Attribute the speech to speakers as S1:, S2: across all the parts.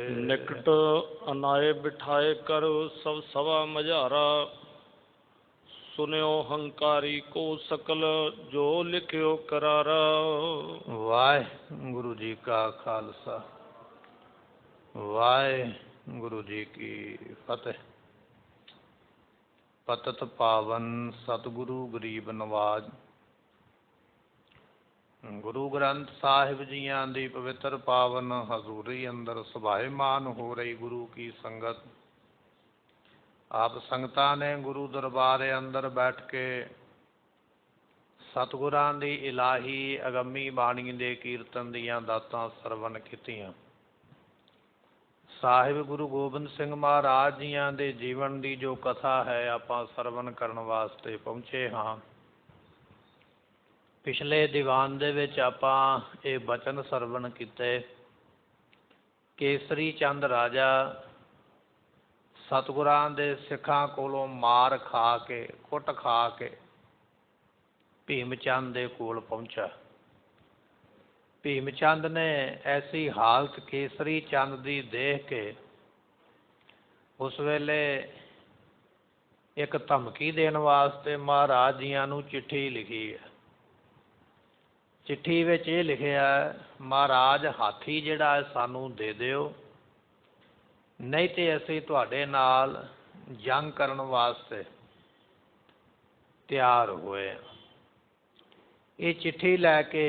S1: निकट अनाए बिठाए कर सब सभा मझारा, सुनियो हंकारी को सकल जो लिखियो करारा।
S2: वाहिगुरु जी का खालसा, वाहिगुरु जी की फतेह। पतत पावन सतगुरु गरीब नवाज। गुरु ग्रंथ साहिब जियां दी पवित्र पावन हजूरी अंदर सुभाईमान हो रही गुरु की संगत। आप संगतां ने गुरु दरबार अंदर बैठ के सतगुरां दी इलाही अगमी बाणी दे कीर्तन दियां दातां सरवण कीतियां। ਸਾਹਿਬ ਗੁਰੂ ਗੋਬਿੰਦ ਸਿੰਘ ਮਹਾਰਾਜ ਜੀਆਂ ਦੇ ਜੀਵਨ ਦੀ ਜੋ ਕਥਾ ਹੈ ਆਪਾਂ ਸਰਵਣ ਕਰਨ ਵਾਸਤੇ ਪਹੁੰਚੇ ਹਾਂ। ਪਿਛਲੇ ਦੀਵਾਨ ਦੇ ਵਿੱਚ ਆਪਾਂ ਇਹ ਬਚਨ ਸਰਵਣ ਕੀਤੇ। ਕੇਸਰੀ ਚੰਦ ਰਾਜਾ ਸਤਿਗੁਰਾਂ ਦੇ ਸਿੱਖਾਂ ਕੋਲੋਂ ਮਾਰ ਖਾ ਕੇ ਕੁੱਟ ਖਾ ਕੇ ਭੀਮ ਚੰਦ ਦੇ ਕੋਲ ਪਹੁੰਚਾ। ਭੀਮ ਚੰਦ ਨੇ ਐਸੀ ਹਾਲਤ ਕੇਸਰੀ ਚੰਦ ਦੀ ਦੇਖ ਕੇ ਉਸ ਵੇਲੇ ਇੱਕ ਧਮਕੀ ਦੇਣ ਵਾਸਤੇ ਮਹਾਰਾਜ ਜੀਆਂ ਨੂੰ ਚਿੱਠੀ ਲਿਖੀ ਹੈ। ਚਿੱਠੀ ਵਿੱਚ ਇਹ ਲਿਖਿਆ, ਮਹਾਰਾਜ ਹਾਥੀ ਜਿਹੜਾ ਹੈ ਸਾਨੂੰ ਦੇ ਦਿਓ, ਨਹੀਂ ਤੇ ਅਸੀਂ ਤੁਹਾਡੇ ਨਾਲ ਜੰਗ ਕਰਨ ਵਾਸਤੇ ਤਿਆਰ ਹੋਏ। ਇਹ ਚਿੱਠੀ ਲੈ ਕੇ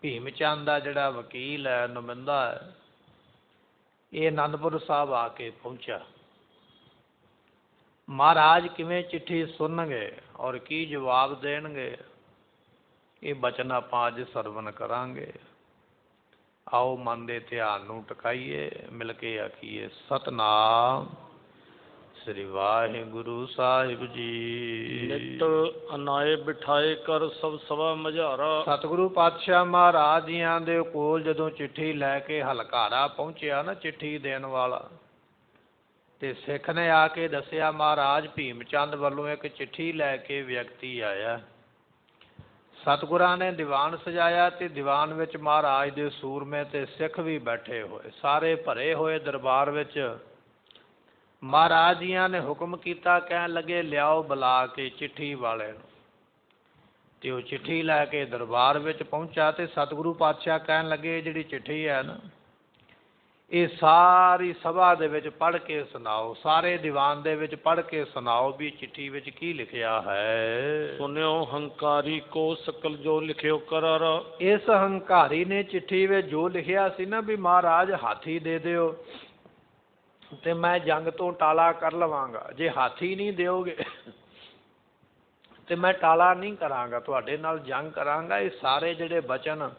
S2: ਭੀਮ ਚੰਦ ਦਾ ਜਿਹੜਾ ਵਕੀਲ ਹੈ, ਨੁਮਾਇੰਦਾ ਹੈ, ਇਹ ਅਨੰਦਪੁਰ ਸਾਹਿਬ ਆ ਕੇ ਪਹੁੰਚਿਆ। ਮਹਾਰਾਜ ਕਿਵੇਂ ਚਿੱਠੀ ਸੁਣਨਗੇ ਔਰ ਕੀ ਜਵਾਬ ਦੇਣਗੇ, ਇਹ ਬਚਨ ਆਪਾਂ ਅੱਜ ਸਰਵਣ ਕਰਾਂਗੇ। ਆਓ ਮਨ ਦੇ ਧਿਆਨ ਨੂੰ ਟਿਕਾਈਏ, ਮਿਲ ਕੇ ਆਖੀਏ ਸਤਨਾਮ ਸ੍ਰੀ ਵਾਹਿਗੁਰੂ ਸਾਹਿਬ ਜੀ।
S1: ਨਿਤ ਅਨਾਏ ਬਿਠਾਏ ਕਰ ਸਭ ਸਭਾ ਮਝਾਰਾ।
S2: ਸਤਿਗੁਰੂ ਪਾਤਸ਼ਾਹ ਮਹਾਰਾਜ ਜੀਆਂ ਦੇ ਕੋਲ ਜਦੋਂ ਚਿੱਠੀ ਲੈ ਕੇ ਹਲਕਾਰਾ ਪਹੁੰਚਿਆ ਨਾ ਚਿੱਠੀ ਦੇਣ ਵਾਲਾ, ਤੇ ਸਿੱਖ ਨੇ ਆ ਕੇ ਦੱਸਿਆ ਮਹਾਰਾਜ ਭੀਮ ਚੰਦ ਵੱਲੋਂ ਇੱਕ ਚਿੱਠੀ ਲੈ ਕੇ ਵਿਅਕਤੀ ਆਇਆ। ਸਤਿਗੁਰਾਂ ਨੇ ਦੀਵਾਨ ਸਜਾਇਆ ਤੇ ਦੀਵਾਨ ਵਿੱਚ ਮਹਾਰਾਜ ਦੇ ਸੂਰਮੇ ਤੇ ਸਿੱਖ ਵੀ ਬੈਠੇ ਹੋਏ, ਸਾਰੇ ਭਰੇ ਹੋਏ ਦਰਬਾਰ ਵਿੱਚ। ਮਹਾਰਾਜ ਜੀਆਂ ਨੇ ਹੁਕਮ ਕੀਤਾ, ਕਹਿਣ ਲੱਗੇ ਲਿਆਓ ਬੁਲਾ ਕੇ ਚਿੱਠੀ ਵਾਲੇ ਨੂੰ। ਤੇ ਉਹ ਚਿੱਠੀ ਲੈ ਕੇ ਦਰਬਾਰ ਵਿੱਚ ਪਹੁੰਚਾ ਤੇ ਸਤਿਗੁਰੂ ਪਾਤਸ਼ਾਹ ਕਹਿਣ ਲੱਗੇ ਜਿਹੜੀ ਚਿੱਠੀ ਹੈ ਨਾ, ਇਹ ਸਾਰੀ ਸਭਾ ਦੇ ਵਿੱਚ ਪੜ੍ਹ ਕੇ ਸੁਣਾਓ, ਸਾਰੇ ਦੀਵਾਨ ਦੇ ਵਿੱਚ ਪੜ੍ਹ ਕੇ ਸੁਣਾਓ ਵੀ ਚਿੱਠੀ ਵਿੱਚ ਕੀ ਲਿਖਿਆ ਹੈ।
S1: ਸੁਣਿਓ ਹੰਕਾਰੀ ਕੋ ਸਕਲ ਜੋ ਲਿਖਿਓ ਕਰਾਰਾ।
S2: ਇਸ ਹੰਕਾਰੀ ਨੇ ਚਿੱਠੀ ਵਿੱਚ ਜੋ ਲਿਖਿਆ ਸੀ ਨਾ ਵੀ ਮਹਾਰਾਜ ਹਾਥੀ ਦੇ ਦਿਓ ਤੇ ਮੈਂ ਜੰਗ ਤੋਂ ਟਾਲਾ ਕਰ ਲਵਾਂਗਾ, ਜੇ ਹਾਥੀ ਨਹੀਂ ਦਿਓਗੇ ਤੇ ਮੈਂ ਟਾਲਾ ਨਹੀਂ ਕਰਾਂਗਾ, ਤੁਹਾਡੇ ਨਾਲ ਜੰਗ ਕਰਾਂਗਾ। ਇਹ ਸਾਰੇ ਜਿਹੜੇ ਬਚਨ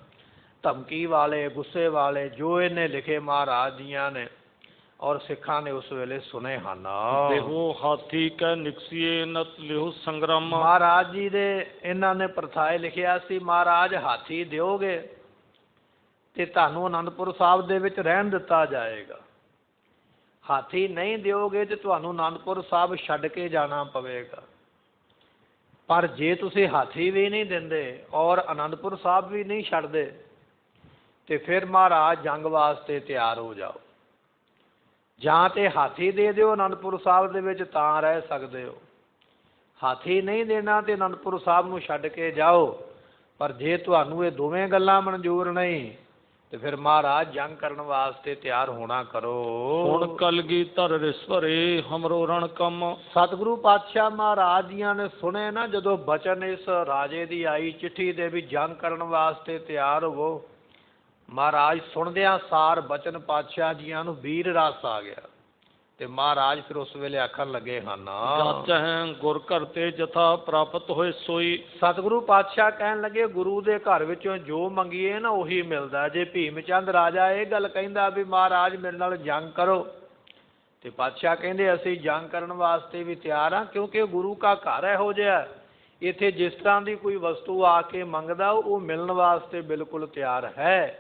S2: ਧਮਕੀ ਵਾਲੇ, ਗੁੱਸੇ ਵਾਲੇ ਜੋ ਇਹਨੇ ਲਿਖੇ ਮਹਾਰਾਜ ਜੀਆਂ ਨੇ ਔਰ ਸਿੱਖਾਂ ਨੇ ਉਸ ਵੇਲੇ ਸੁਣੇ ਹਨ।
S1: ਦੇਹੋ ਹਾਥੀ ਕੈ ਨਿਕਸੀਏ ਨਤ ਲਿਓ ਸੰਗਰਾਮ।
S2: ਮਹਾਰਾਜ ਜੀ ਦੇ ਇਹਨਾਂ ਨੇ ਪ੍ਰਥਾਏ ਲਿਖਿਆ ਸੀ, ਮਹਾਰਾਜ ਹਾਥੀ ਦਿਓਗੇ ਤੇ ਤੁਹਾਨੂੰ ਅਨੰਦਪੁਰ ਸਾਹਿਬ ਦੇ ਵਿੱਚ ਰਹਿਣ ਦਿੱਤਾ ਜਾਏਗਾ, ਹਾਥੀ ਨਹੀਂ ਦਿਓਗੇ ਤੇ ਤੁਹਾਨੂੰ ਅਨੰਦਪੁਰ ਸਾਹਿਬ ਛੱਡ ਕੇ ਜਾਣਾ ਪਵੇਗਾ। ਪਰ ਜੇ ਤੁਸੀਂ ਹਾਥੀ ਵੀ ਨਹੀਂ ਦਿੰਦੇ ਔਰ ਅਨੰਦਪੁਰ ਸਾਹਿਬ ਵੀ ਨਹੀਂ ਛੱਡਦੇ ਤੇ ਫਿਰ ਮਹਾਰਾਜ ਜੰਗ ਵਾਸਤੇ ਤਿਆਰ ਹੋ ਜਾਓ। ਜਾਂ ਤੇ ਹਾਥੀ ਦੇ ਦਿਓ ਅਨੰਦਪੁਰ ਸਾਹਿਬ ਦੇ ਵਿੱਚ ਤਾਂ ਰਹਿ ਸਕਦੇ ਹੋ, ਹਾਥੀ ਨਹੀਂ ਦੇਣਾ ਤੇ ਅਨੰਦਪੁਰ ਸਾਹਿਬ ਨੂੰ ਛੱਡ ਕੇ ਜਾਓ। ਪਰ ਜੇ ਤੁਹਾਨੂੰ ਇਹ ਦੋਵੇਂ ਗੱਲਾਂ ਮਨਜ਼ੂਰ ਨਹੀਂ ਤੇ ਫਿਰ ਮਹਾਰਾਜ ਜੰਗ ਕਰਨ ਵਾਸਤੇ ਤਿਆਰ ਹੋਣਾ ਕਰੋ।
S1: ਹੁਣ ਕਲਗੀਧਰ ਰਿਸਵਰੇ ਹਮਰੋ ਰਣ ਕੰਮ।
S2: ਸਤਿਗੁਰੂ ਪਾਤਸ਼ਾਹ ਮਹਾਰਾਜ ਜੀਆਂ ਨੇ ਸੁਣੇ ਨਾ ਜਦੋਂ ਬਚਨ ਇਸ ਰਾਜੇ ਦੀ ਆਈ ਚਿੱਠੀ ਦੇ ਵੀ ਜੰਗ ਕਰਨ ਵਾਸਤੇ ਤਿਆਰ ਹੋਵੋ, ਮਹਾਰਾਜ ਸੁਣਦਿਆਂ ਸਾਰ ਬਚਨ ਪਾਤਸ਼ਾਹ ਜੀਆਂ ਨੂੰ ਵੀਰ ਰਸ ਆ ਗਿਆ ਤੇ ਮਹਾਰਾਜ ਫਿਰ ਉਸ ਵੇਲੇ ਆਖਣ ਲੱਗੇ ਹਨ,
S1: ਜੱਜ ਹੈ ਗੁਰ ਘਰ ਤੇ ਜਥਾ ਪ੍ਰਾਪਤ ਹੋਏ ਸੋਈ।
S2: ਸਤਿਗੁਰੂ ਪਾਤਸ਼ਾਹ ਕਹਿਣ ਲੱਗੇ ਗੁਰੂ ਦੇ ਘਰ ਵਿੱਚੋਂ ਜੋ ਮੰਗੀਏ ਨਾ ਉਹੀ ਮਿਲਦਾ। ਜੇ ਭੀਮ ਚੰਦ ਰਾਜਾ ਇਹ ਗੱਲ ਕਹਿੰਦਾ ਵੀ ਮਹਾਰਾਜ ਮੇਰੇ ਨਾਲ ਜੰਗ ਕਰੋ ਤੇ ਪਾਤਸ਼ਾਹ ਕਹਿੰਦੇ ਅਸੀਂ ਜੰਗ ਕਰਨ ਵਾਸਤੇ ਵੀ ਤਿਆਰ ਹਾਂ, ਕਿਉਂਕਿ ਗੁਰੂ ਕਾ ਘਰ ਇਹੋ ਜਿਹਾ ਇੱਥੇ ਜਿਸ ਤਰ੍ਹਾਂ ਦੀ ਕੋਈ ਵਸਤੂ ਆ ਕੇ ਮੰਗਦਾ ਉਹ ਮਿਲਣ ਵਾਸਤੇ ਬਿਲਕੁਲ ਤਿਆਰ ਹੈ।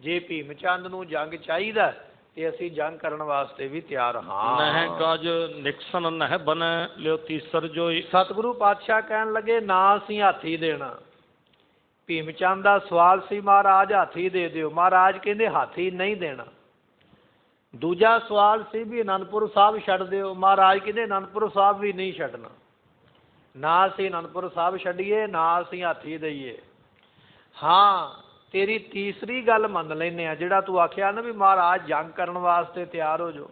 S2: ਜੇ ਭੀਮ ਚੰਦ ਨੂੰ ਜੰਗ ਚਾਹੀਦਾ ਤੇ ਅਸੀਂ ਜੰਗ ਕਰਨ ਵਾਸਤੇ ਵੀ ਤਿਆਰ ਹਾਂ।
S1: ਨਹਿ ਗਜ ਨਿਕਸਨ ਨਹਿ ਬਨੈ ਲਿਓ ਤੀਸਰ ਜੋਈ।
S2: ਸਤਿਗੁਰੂ ਪਾਤਸ਼ਾਹ ਕਹਿਣ ਲੱਗੇ ਨਾ ਅਸੀਂ ਹਾਥੀ ਦੇਣਾ। ਭੀਮ ਚੰਦ ਦਾ ਸਵਾਲ ਸੀ ਮਹਾਰਾਜ ਹਾਥੀ ਦੇ ਦਿਓ, ਮਹਾਰਾਜ ਕਹਿੰਦੇ ਹਾਥੀ ਨਹੀਂ ਦੇਣਾ। ਦੂਜਾ ਸਵਾਲ ਸੀ ਵੀ ਅਨੰਦਪੁਰ ਸਾਹਿਬ ਛੱਡ ਦਿਓ। ਮਹਾਰਾਜ ਕਹਿੰਦੇ ਅਨੰਦਪੁਰ ਸਾਹਿਬ ਵੀ ਨਹੀਂ ਛੱਡਣਾ, ਨਾ ਅਸੀਂ ਅਨੰਦਪੁਰ ਸਾਹਿਬ ਛੱਡੀਏ, ਨਾ ਅਸੀਂ ਹਾਥੀ ਦਈਏ। ਹਾਂ, ਤੇਰੀ ਤੀਸਰੀ ਗੱਲ ਮੰਨ ਲੈਂਦੇ ਹਾਂ, ਜਿਹੜਾ ਤੂੰ ਆਖਿਆ ਨਾ ਵੀ ਮਹਾਰਾਜ ਜੰਗ ਕਰਨ ਵਾਸਤੇ ਤਿਆਰ ਹੋ ਜਾਓ,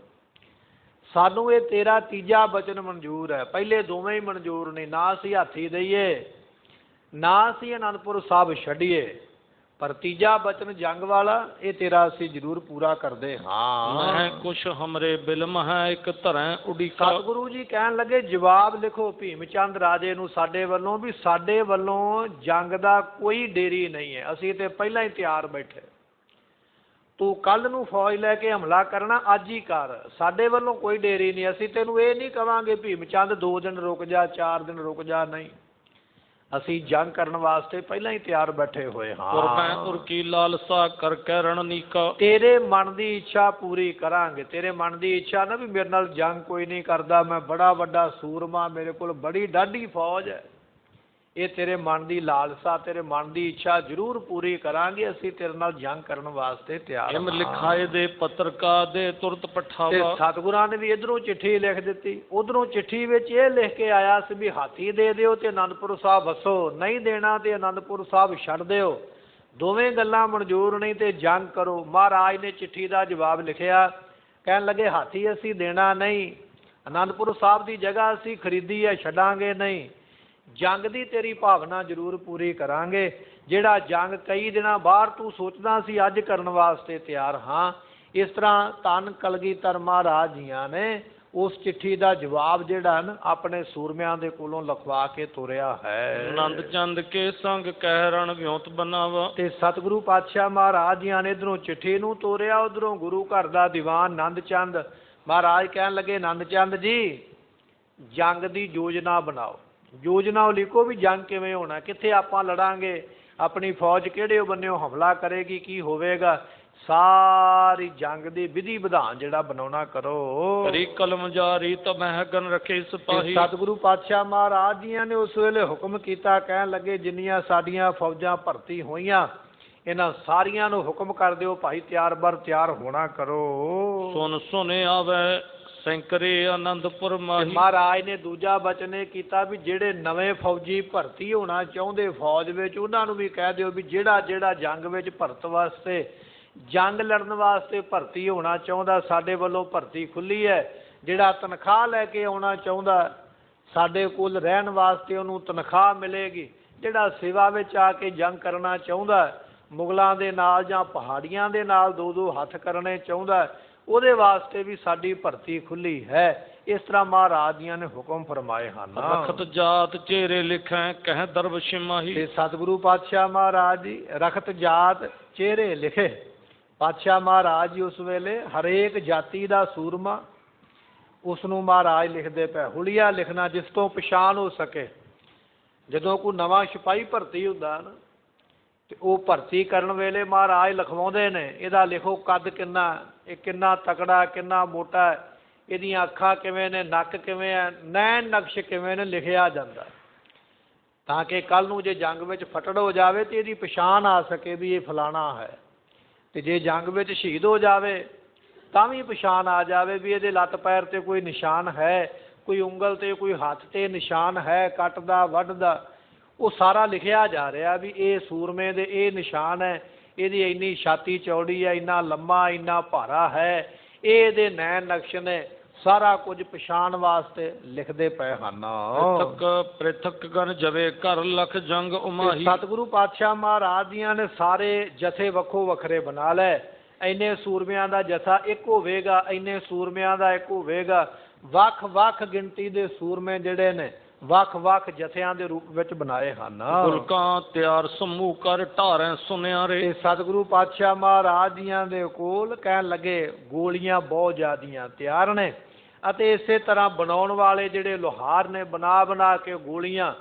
S2: ਸਾਨੂੰ ਇਹ ਤੇਰਾ ਤੀਜਾ ਬਚਨ ਮਨਜ਼ੂਰ ਹੈ। ਪਹਿਲੇ ਦੋਵੇਂ ਹੀ ਮਨਜ਼ੂਰ ਨਹੀਂ, ਨਾ ਅਸੀਂ ਹਾਥੀ ਦਈਏ, ਨਾ ਅਸੀਂ ਅਨੰਦਪੁਰ ਸਾਹਿਬ ਛੱਡੀਏ, ਪਰ ਤੀਜਾ ਬਚਨ ਜੰਗ ਵਾਲਾ ਇਹ ਤੇਰਾ ਅਸੀਂ ਜ਼ਰੂਰ ਪੂਰਾ ਕਰਦੇ ਹਾਂ।
S1: ਮੈਂ ਕੁਛ ਹਮਰੇ ਬਿਲਮ ਹੈ ਇੱਕ ਧਰੈ ਉਡੀਕਾ।
S2: ਸਤਿਗੁਰੂ ਜੀ ਕਹਿਣ ਲੱਗੇ ਜਵਾਬ ਲਿਖੋ ਭੀਮ ਚੰਦ ਰਾਜੇ ਨੂੰ ਸਾਡੇ ਵੱਲੋਂ ਵੀ ਸਾਡੇ ਵੱਲੋਂ ਜੰਗ ਦਾ ਕੋਈ ਦੇਰੀ ਨਹੀਂ ਹੈ, ਅਸੀਂ ਤੇ ਪਹਿਲਾਂ ਹੀ ਤਿਆਰ ਬੈਠੇ। ਤੂੰ ਕੱਲ ਨੂੰ ਫੌਜ ਲੈ ਕੇ ਹਮਲਾ ਕਰਨਾ ਅੱਜ ਹੀ ਕਰ, ਸਾਡੇ ਵੱਲੋਂ ਕੋਈ ਦੇਰੀ ਨਹੀਂ। ਅਸੀਂ ਤੈਨੂੰ ਇਹ ਨਹੀਂ ਕਵਾਂਗੇ ਭੀਮ ਚੰਦ 2 ਦਿਨ ਰੁਕ ਜਾ, 4 ਦਿਨ ਰੁਕ ਜਾ, ਨਹੀਂ, ਅਸੀਂ ਜੰਗ ਕਰਨ ਵਾਸਤੇ ਪਹਿਲਾਂ ਹੀ ਤਿਆਰ ਬੈਠੇ ਹੋਏ ਹਾਂ।
S1: ਮੈਂ ਉਰਕੀ ਲਾਲਸਾ ਕਰਕੇ ਰਣਨੀਕਾ। ਤੇਰੇ
S2: ਮਨ ਦੀ ਇੱਛਾ ਪੂਰੀ ਕਰਾਂਗੇ। ਤੇਰੇ ਮਨ ਦੀ ਇੱਛਾ ਨਾ ਵੀ ਮੇਰੇ ਨਾਲ ਜੰਗ ਕੋਈ ਨਹੀਂ ਕਰਦਾ, ਮੈਂ ਬੜਾ ਵੱਡਾ ਸੂਰਮਾ, ਮੇਰੇ ਕੋਲ ਬੜੀ ਡਾਢੀ ਫੌਜ ਹੈ, ਇਹ ਤੇਰੇ ਮਨ ਦੀ ਲਾਲਸਾ, ਤੇਰੇ ਮਨ ਦੀ ਇੱਛਾ ਜ਼ਰੂਰ ਪੂਰੀ ਕਰਾਂਗੇ। ਅਸੀਂ ਤੇਰੇ ਨਾਲ ਜੰਗ ਕਰਨ ਵਾਸਤੇ ਤਿਆਰ ਹਾਂ।
S1: ਲਿਖਾਏ ਦੇ ਪੱਤਰਕਾ ਦੇ ਤੁਰਤ ਪਠਾਵਾ।
S2: ਸਤਿਗੁਰਾਂ ਨੇ ਵੀ ਇੱਧਰੋਂ ਚਿੱਠੀ ਲਿਖ ਦਿੱਤੀ, ਉਧਰੋਂ ਚਿੱਠੀ ਵਿੱਚ ਇਹ ਲਿਖ ਕੇ ਆਇਆ ਸੀ ਵੀ ਹਾਥੀ ਦੇ ਦਿਓ ਤੇ ਅਨੰਦਪੁਰ ਸਾਹਿਬ ਵਸੋ, ਨਹੀਂ ਦੇਣਾ ਤੇ ਅਨੰਦਪੁਰ ਸਾਹਿਬ ਛੱਡ ਦਿਓ, ਦੋਵੇਂ ਗੱਲਾਂ ਮਨਜ਼ੂਰ ਨਹੀਂ ਤੇ ਜੰਗ ਕਰੋ। ਮਹਾਰਾਜ ਨੇ ਚਿੱਠੀ ਦਾ ਜਵਾਬ ਲਿਖਿਆ, ਕਹਿਣ ਲੱਗੇ ਹਾਥੀ ਅਸੀਂ ਦੇਣਾ ਨਹੀਂ, ਅਨੰਦਪੁਰ ਸਾਹਿਬ ਦੀ ਜਗ੍ਹਾ ਅਸੀਂ ਖਰੀਦੀ ਹੈ, ਛੱਡਾਂਗੇ ਨਹੀਂ, ਜੰਗ ਦੀ ਤੇਰੀ ਭਾਵਨਾ ਜ਼ਰੂਰ ਪੂਰੀ ਕਰਾਂਗੇ। ਜਿਹੜਾ ਜੰਗ ਕਈ ਦਿਨਾਂ ਬਾਹਰ ਤੂੰ ਸੋਚਦਾ ਸੀ, ਅੱਜ ਕਰਨ ਵਾਸਤੇ ਤਿਆਰ ਹਾਂ। ਇਸ ਤਰ੍ਹਾਂ ਧੰਨ ਕਲਗੀਧਰ ਮਹਾਰਾਜ ਜੀਆਂ ਨੇ ਉਸ ਚਿੱਠੀ ਦਾ ਜਵਾਬ ਜਿਹੜਾ ਨਾ ਆਪਣੇ ਸੂਰਮਿਆਂ ਦੇ ਕੋਲੋਂ ਲਿਖਵਾ ਕੇ ਤੋਰਿਆ ਹੈ।
S1: ਆਨੰਦ ਚੰਦ ਕੇ ਸੰਗ ਕਹਿ ਰਣ ਵਿਉਂਤ ਬਣਾਵਾ।
S2: ਤੇ ਸਤਿਗੁਰੂ ਪਾਤਸ਼ਾਹ ਮਹਾਰਾਜ ਜੀਆਂ ਨੇ ਇੱਧਰੋਂ ਚਿੱਠੀ ਨੂੰ ਤੋਰਿਆ, ਉੱਧਰੋਂ ਗੁਰੂ ਘਰ ਦਾ ਦੀਵਾਨ ਆਨੰਦ ਚੰਦ ਮਹਾਰਾਜ ਕਹਿਣ ਲੱਗੇ ਆਨੰਦ ਚੰਦ ਜੀ ਜੰਗ ਦੀ ਯੋਜਨਾ ਬਣਾਓ, ਯੋਜਨਾ ਲਿਖੋ ਵੀ ਜੰਗ ਕਿਵੇਂ ਹੋਣਾ, ਕਿੱਥੇ ਆਪਾਂ ਲੜਾਂਗੇ, ਆਪਣੀ ਫੌਜ ਕਿਹੜੇ ਬੰਨਿਓ ਹਮਲਾ ਕਰੇਗੀ, ਕੀ ਹੋਵੇਗਾ, ਸਾਰੀ ਜੰਗ ਦੀ ਵਿਧੀ ਵਿਧਾਨ ਜਿਹੜਾ ਬਣਾਉਣਾ ਕਰੋ।
S1: ਰੀ ਕਲਮ ਜਾਰੀ ਤਮਹਿ ਗਨ ਰੱਖੇ ਸਿਪਾਹੀ।
S2: ਸਤਿਗੁਰੂ ਪਾਤਸ਼ਾਹ ਮਹਾਰਾਜ ਜੀਆਂ ਨੇ ਉਸ ਵੇਲੇ ਹੁਕਮ ਕੀਤਾ, ਕਹਿਣ ਲੱਗੇ ਜਿੰਨੀਆਂ ਸਾਡੀਆਂ ਫੌਜਾਂ ਭਰਤੀ ਹੋਈਆਂ ਇਹਨਾਂ ਸਾਰੀਆਂ ਨੂੰ ਹੁਕਮ ਕਰ ਦਿਓ ਭਾਈ ਤਿਆਰ ਬਰ ਤਿਆਰ ਹੋਣਾ ਕਰੋ।
S1: ਸੁਨ ਸੁਨੇ ਆਵੇ ਸੈਂਕਰੇ ਆਨੰਦਪੁਰ ਮਾਹੀ।
S2: ਮਹਾਰਾਜ ਨੇ ਦੂਜਾ ਬਚਨ ਇਹ ਕੀਤਾ ਵੀ ਜਿਹੜੇ ਨਵੇਂ ਫੌਜੀ ਭਰਤੀ ਹੋਣਾ ਚਾਹੁੰਦੇ ਫੌਜ ਵਿੱਚ ਉਹਨਾਂ ਨੂੰ ਵੀ ਕਹਿ ਦਿਓ ਵੀ ਜਿਹੜਾ ਜਿਹੜਾ ਜੰਗ ਵਿੱਚ ਭਰਤ ਵਾਸਤੇ ਜੰਗ ਲੜਨ ਵਾਸਤੇ ਭਰਤੀ ਹੋਣਾ ਚਾਹੁੰਦਾ ਸਾਡੇ ਵੱਲੋਂ ਭਰਤੀ ਖੁੱਲੀ ਹੈ। ਜਿਹੜਾ ਤਨਖਾਹ ਲੈ ਕੇ ਆਉਣਾ ਚਾਹੁੰਦਾ ਸਾਡੇ ਕੋਲ ਰਹਿਣ ਵਾਸਤੇ ਉਹਨੂੰ ਤਨਖਾਹ ਮਿਲੇਗੀ। ਜਿਹੜਾ ਸੇਵਾ ਵਿੱਚ ਆ ਕੇ ਜੰਗ ਕਰਨਾ ਚਾਹੁੰਦਾ ਮੁਗਲਾਂ ਦੇ ਨਾਲ ਜਾਂ ਪਹਾੜੀਆਂ ਦੇ ਨਾਲ ਦੋ ਦੋ ਹੱਥ ਕਰਨੇ ਚਾਹੁੰਦਾ ਉਹਦੇ ਵਾਸਤੇ ਵੀ ਸਾਡੀ ਭਰਤੀ ਖੁੱਲੀ ਹੈ। ਇਸ ਤਰ੍ਹਾਂ ਮਹਾਰਾਜ ਜੀਆਂ ਨੇ ਹੁਕਮ ਫਰਮਾਏ ਹਨ।
S1: ਰਖਤ ਜਾਤ ਚਿਹਰੇ ਲਿਖੈ ਕਹਿ ਦਰਬਸ਼ ਮਾਹੀ।
S2: ਤੇ ਸਤਿਗੁਰੂ ਪਾਤਸ਼ਾਹ ਮਹਾਰਾਜ ਜੀ ਰਖਤ ਜਾਤ ਚਿਹਰੇ ਲਿਖੇ। ਪਾਤਸ਼ਾਹ ਮਹਾਰਾਜ ਜੀ ਉਸ ਵੇਲੇ ਹਰੇਕ ਜਾਤੀ ਦਾ ਸੂਰਮਾ ਉਸ ਨੂੰ ਮਹਾਰਾਜ ਲਿਖਦੇ ਪਏ। ਹੁਲੀਆ ਲਿਖਣਾ ਜਿਸ ਤੋਂ ਪਛਾਣ ਹੋ ਸਕੇ। ਜਦੋਂ ਕੋਈ ਨਵਾਂ ਸਿਪਾਹੀ ਭਰਤੀ ਹੁੰਦਾ ਨਾ ਤੇ ਉਹ ਭਰਤੀ ਕਰਨ ਵੇਲੇ ਮਹਾਰਾਜ ਲਿਖਵਾਉਂਦੇ ਨੇ ਇਹਦਾ ਲਿਖੋ ਕੱਦ ਕਿੰਨਾ, ਇਹ ਕਿੰਨਾ ਤਕੜਾ, ਕਿੰਨਾ ਮੋਟਾ, ਇਹਦੀਆਂ ਅੱਖਾਂ ਕਿਵੇਂ ਨੇ, ਨੱਕ ਕਿਵੇਂ ਹੈ, ਨੈਣ ਨਕਸ਼ ਕਿਵੇਂ ਨੇ, ਲਿਖਿਆ ਜਾਂਦਾ ਤਾਂ ਕਿ ਕੱਲ੍ਹ ਨੂੰ ਜੇ ਜੰਗ ਵਿੱਚ ਫਟੜ ਹੋ ਜਾਵੇ ਤੇ ਇਹਦੀ ਪਛਾਣ ਆ ਸਕੇ ਵੀ ਇਹ ਫਲਾਣਾ ਹੈ। ਤੇ ਜੇ ਜੰਗ ਵਿੱਚ ਸ਼ਹੀਦ ਹੋ ਜਾਵੇ ਤਾਂ ਵੀ ਪਛਾਣ ਆ ਜਾਵੇ ਵੀ ਇਹਦੇ ਲੱਤ ਪੈਰ ਤੇ ਕੋਈ ਨਿਸ਼ਾਨ ਹੈ, ਕੋਈ ਉਂਗਲ ਤੇ ਕੋਈ ਹੱਥ ਤੇ ਨਿਸ਼ਾਨ ਹੈ ਕੱਟ ਦਾ ਵੱਢ ਦਾ। ਉਹ ਸਾਰਾ ਲਿਖਿਆ ਜਾ ਰਿਹਾ ਵੀ ਇਹ ਸੂਰਮੇ ਦੇ ਇਹ ਨਿਸ਼ਾਨ ਹੈ, ਇਹਦੀ ਇੰਨੀ ਛਾਤੀ ਚੌੜੀ ਹੈ, ਇੰਨਾ ਲੰਮਾ, ਇੰਨਾ ਭਾਰਾ ਹੈ, ਇਹ ਇਹਦੇ ਨੈਣ ਨਕਸ਼ ਨੇ। ਸਾਰਾ ਕੁਝ ਪਛਾਣ ਵਾਸਤੇ ਲਿਖਦੇ ਪਏ ਹਨ।
S1: ਪ੍ਰਿਥਕ ਗਨ ਜਵੇ ਘਰ ਲਖ ਜੰਗ ਉਮਾਹੀ।
S2: ਸਤਿਗੁਰੂ ਪਾਤਸ਼ਾਹ ਮਹਾਰਾਜ ਜੀਆਂ ਨੇ ਸਾਰੇ ਜਥੇ ਵੱਖੋ ਵੱਖਰੇ ਬਣਾ ਲਏ। ਇੰਨੇ ਸੂਰਮਿਆਂ ਦਾ ਜਥਾ ਇੱਕ ਹੋਵੇਗਾ, ਇੰਨੇ ਸੂਰਮਿਆਂ ਦਾ ਇੱਕ ਹੋਵੇਗਾ। ਵੱਖ ਵੱਖ ਗਿਣਤੀ ਦੇ ਸੂਰਮੇ ਜਿਹੜੇ ਨੇ ਵੱਖ ਵੱਖ ਜਥਿਆਂ ਦੇ ਰੂਪ ਵਿੱਚ ਬਣਾਏ ਹਨ।
S1: ਗੁਲਕਾਂ ਤਿਆਰ ਸਮੂਹ ਕਰ ਢਾਰੈ ਸੁਨਿਆਰੇ।
S2: ਤੇ ਸਤਿਗੁਰੂ ਪਾਤਸ਼ਾਹ ਮਹਾਰਾਜ ਜੀਆਂ ਦੇ ਕੋਲ ਕਹਿਣ ਲੱਗੇ ਗੋਲੀਆਂ ਬਹੁਤ ਜ਼ਿਆਦੀਆਂ ਤਿਆਰ ਨੇ ਅਤੇ ਇਸੇ ਤਰ੍ਹਾਂ ਬਣਾਉਣ ਵਾਲੇ ਜਿਹੜੇ ਲੋਹਾਰ ਨੇ ਬਣਾ ਬਣਾ ਕੇ ਗੋਲੀਆਂ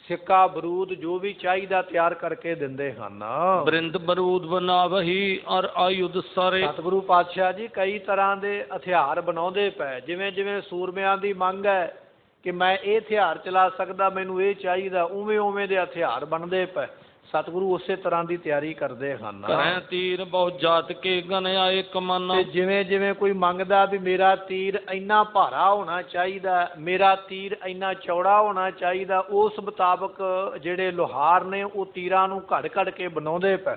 S2: ਸਿੱਕਾ ਬਰੂਦ ਜੋ ਵੀ ਚਾਹੀਦਾ ਤਿਆਰ ਕਰਕੇ ਦਿੰਦੇ ਹਨ।
S1: ਬਰਿੰਦ ਬਰੂਦ ਬਣਾਵਹੀ ਔਰ ਆਯੁਧ ਸਾਰੇ।
S2: ਸਤਿਗੁਰੂ ਪਾਤਸ਼ਾਹ ਜੀ ਕਈ ਤਰ੍ਹਾਂ ਦੇ ਹਥਿਆਰ ਬਣਾਉਂਦੇ ਪਏ। ਜਿਵੇਂ ਜਿਵੇਂ ਸੂਰਮਿਆਂ ਦੀ ਮੰਗ ਹੈ ਕਿ ਮੈਂ ਇਹ ਹਥਿਆਰ ਚਲਾ ਸਕਦਾ, ਮੈਨੂੰ ਇਹ ਚਾਹੀਦਾ, ਉਵੇਂ ਉਵੇਂ ਦੇ ਹਥਿਆਰ ਬਣਦੇ ਪਏ। ਸਤਿਗੁਰੂ ਉਸੇ ਤਰ੍ਹਾਂ ਦੀ ਤਿਆਰੀ ਕਰਦੇ ਹਨ।
S1: ਕਰੈ ਤੀਰ ਬਹੁ ਜਾਤ ਕੇ ਗਨ ਆਏ ਕਮਨ।
S2: ਤੇ ਜਿਵੇਂ ਜਿਵੇਂ ਕੋਈ ਮੰਗਦਾ ਵੀ ਮੇਰਾ ਤੀਰ ਇੰਨਾ ਭਾਰਾ ਹੋਣਾ ਚਾਹੀਦਾ, ਮੇਰਾ ਤੀਰ ਇੰਨਾ ਚੌੜਾ ਹੋਣਾ ਚਾਹੀਦਾ, ਉਸ ਮੁਤਾਬਕ ਜਿਹੜੇ ਲੁਹਾਰ ਨੇ ਉਹ ਤੀਰਾਂ ਨੂੰ ਘੜ ਘੜ ਕੇ ਬਣਾਉਂਦੇ ਪਏ।